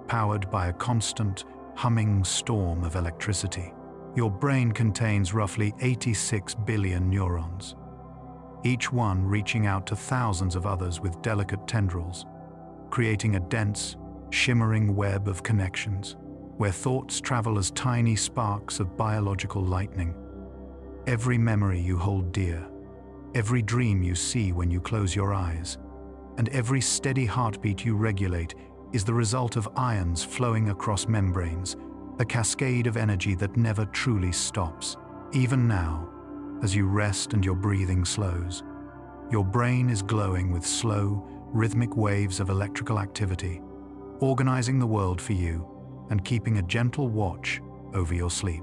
powered by a constant, humming storm of electricity. Your brain contains roughly 86 billion neurons, each one reaching out to thousands of others with delicate tendrils, creating a dense, shimmering web of connections, where thoughts travel as tiny sparks of biological lightning. Every memory you hold dear, every dream you see when you close your eyes, and every steady heartbeat you regulate is the result of ions flowing across membranes, a cascade of energy that never truly stops. Even now, as you rest and your breathing slows, your brain is glowing with slow, rhythmic waves of electrical activity, organizing the world for you and keeping a gentle watch over your sleep.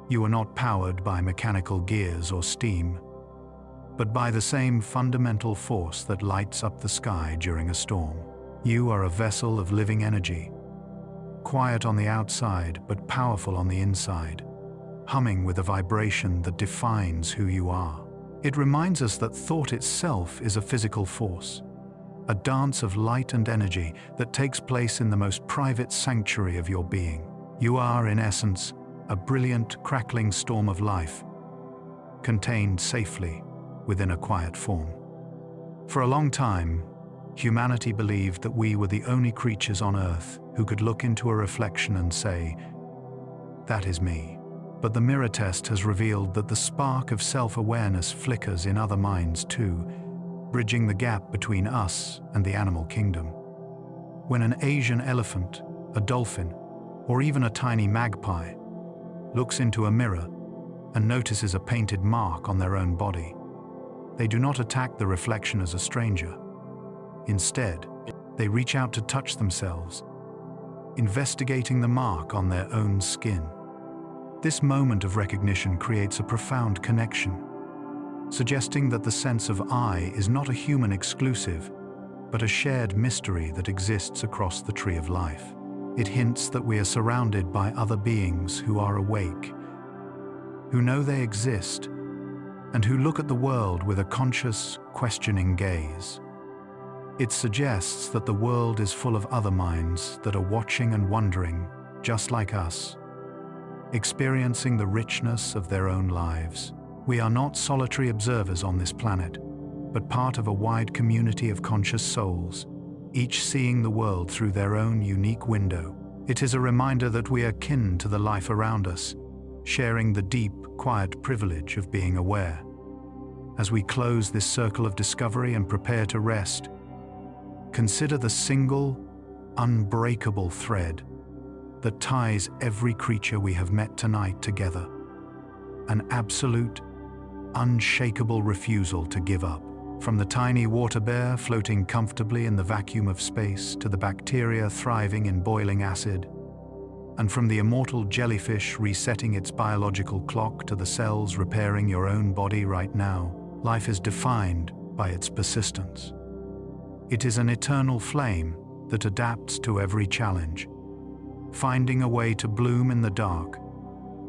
You are not powered by mechanical gears or steam, but by the same fundamental force that lights up the sky during a storm. You are a vessel of living energy, quiet on the outside but powerful on the inside, humming with a vibration that defines who you are. It reminds us that thought itself is a physical force, a dance of light and energy that takes place in the most private sanctuary of your being. You are, in essence, a brilliant, crackling storm of life, contained safely within a quiet form. For a long time, humanity believed that we were the only creatures on Earth who could look into a reflection and say, "That is me." But the mirror test has revealed that the spark of self-awareness flickers in other minds too, bridging the gap between us and the animal kingdom. When an Asian elephant, a dolphin, or even a tiny magpie looks into a mirror and notices a painted mark on their own body, they do not attack the reflection as a stranger. Instead, they reach out to touch themselves, investigating the mark on their own skin. This moment of recognition creates a profound connection, suggesting that the sense of I is not a human exclusive, but a shared mystery that exists across the tree of life. It hints that we are surrounded by other beings who are awake, who know they exist, and who look at the world with a conscious, questioning gaze. It suggests that the world is full of other minds that are watching and wondering, just like us, experiencing the richness of their own lives. We are not solitary observers on this planet, but part of a wide community of conscious souls, each seeing the world through their own unique window. It is a reminder that we are kin to the life around us, sharing the deep, quiet privilege of being aware. As we close this circle of discovery and prepare to rest, consider the single, unbreakable thread that ties every creature we have met tonight together. An absolute, unshakable refusal to give up. From the tiny water bear floating comfortably in the vacuum of space to the bacteria thriving in boiling acid, and from the immortal jellyfish resetting its biological clock to the cells repairing your own body right now, life is defined by its persistence. It is an eternal flame that adapts to every challenge, finding a way to bloom in the dark,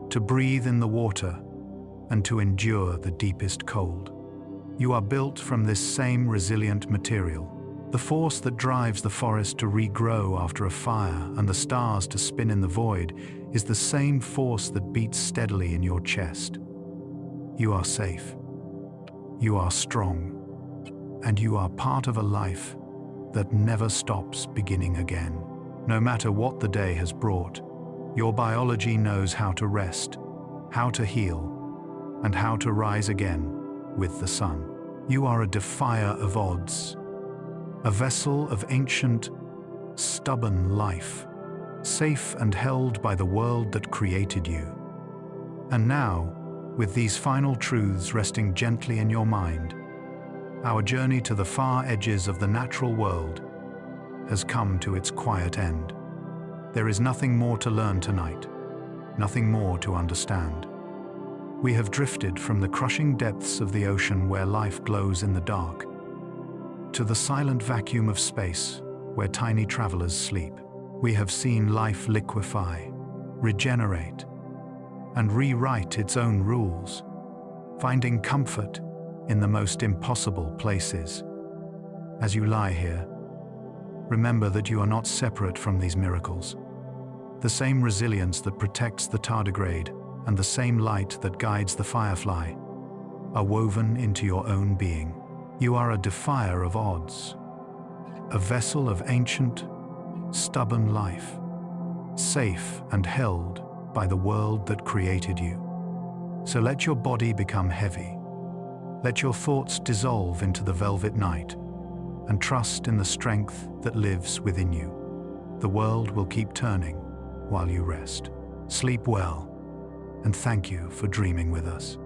to breathe in the water, and to endure the deepest cold. You are built from this same resilient material. The force that drives the forest to regrow after a fire and the stars to spin in the void is the same force that beats steadily in your chest. You are safe. You are strong. And you are part of a life that never stops beginning again. No matter what the day has brought, your biology knows how to rest, how to heal, and how to rise again with the sun. You are a defier of odds, a vessel of ancient, stubborn life, safe and held by the world that created you. And now, with these final truths resting gently in your mind, our journey to the far edges of the natural world has come to its quiet end. There is nothing more to learn tonight, nothing more to understand. We have drifted from the crushing depths of the ocean where life glows in the dark, to the silent vacuum of space where tiny travelers sleep. We have seen life liquefy, regenerate, and rewrite its own rules, finding comfort in the most impossible places. As you lie here, remember that you are not separate from these miracles. The same resilience that protects the tardigrade and the same light that guides the firefly are woven into your own being. You are a defier of odds, a vessel of ancient, stubborn life, safe and held by the world that created you. So let your body become heavy. Let your thoughts dissolve into the velvet night, and trust in the strength that lives within you. The world will keep turning while you rest. Sleep well, and thank you for dreaming with us.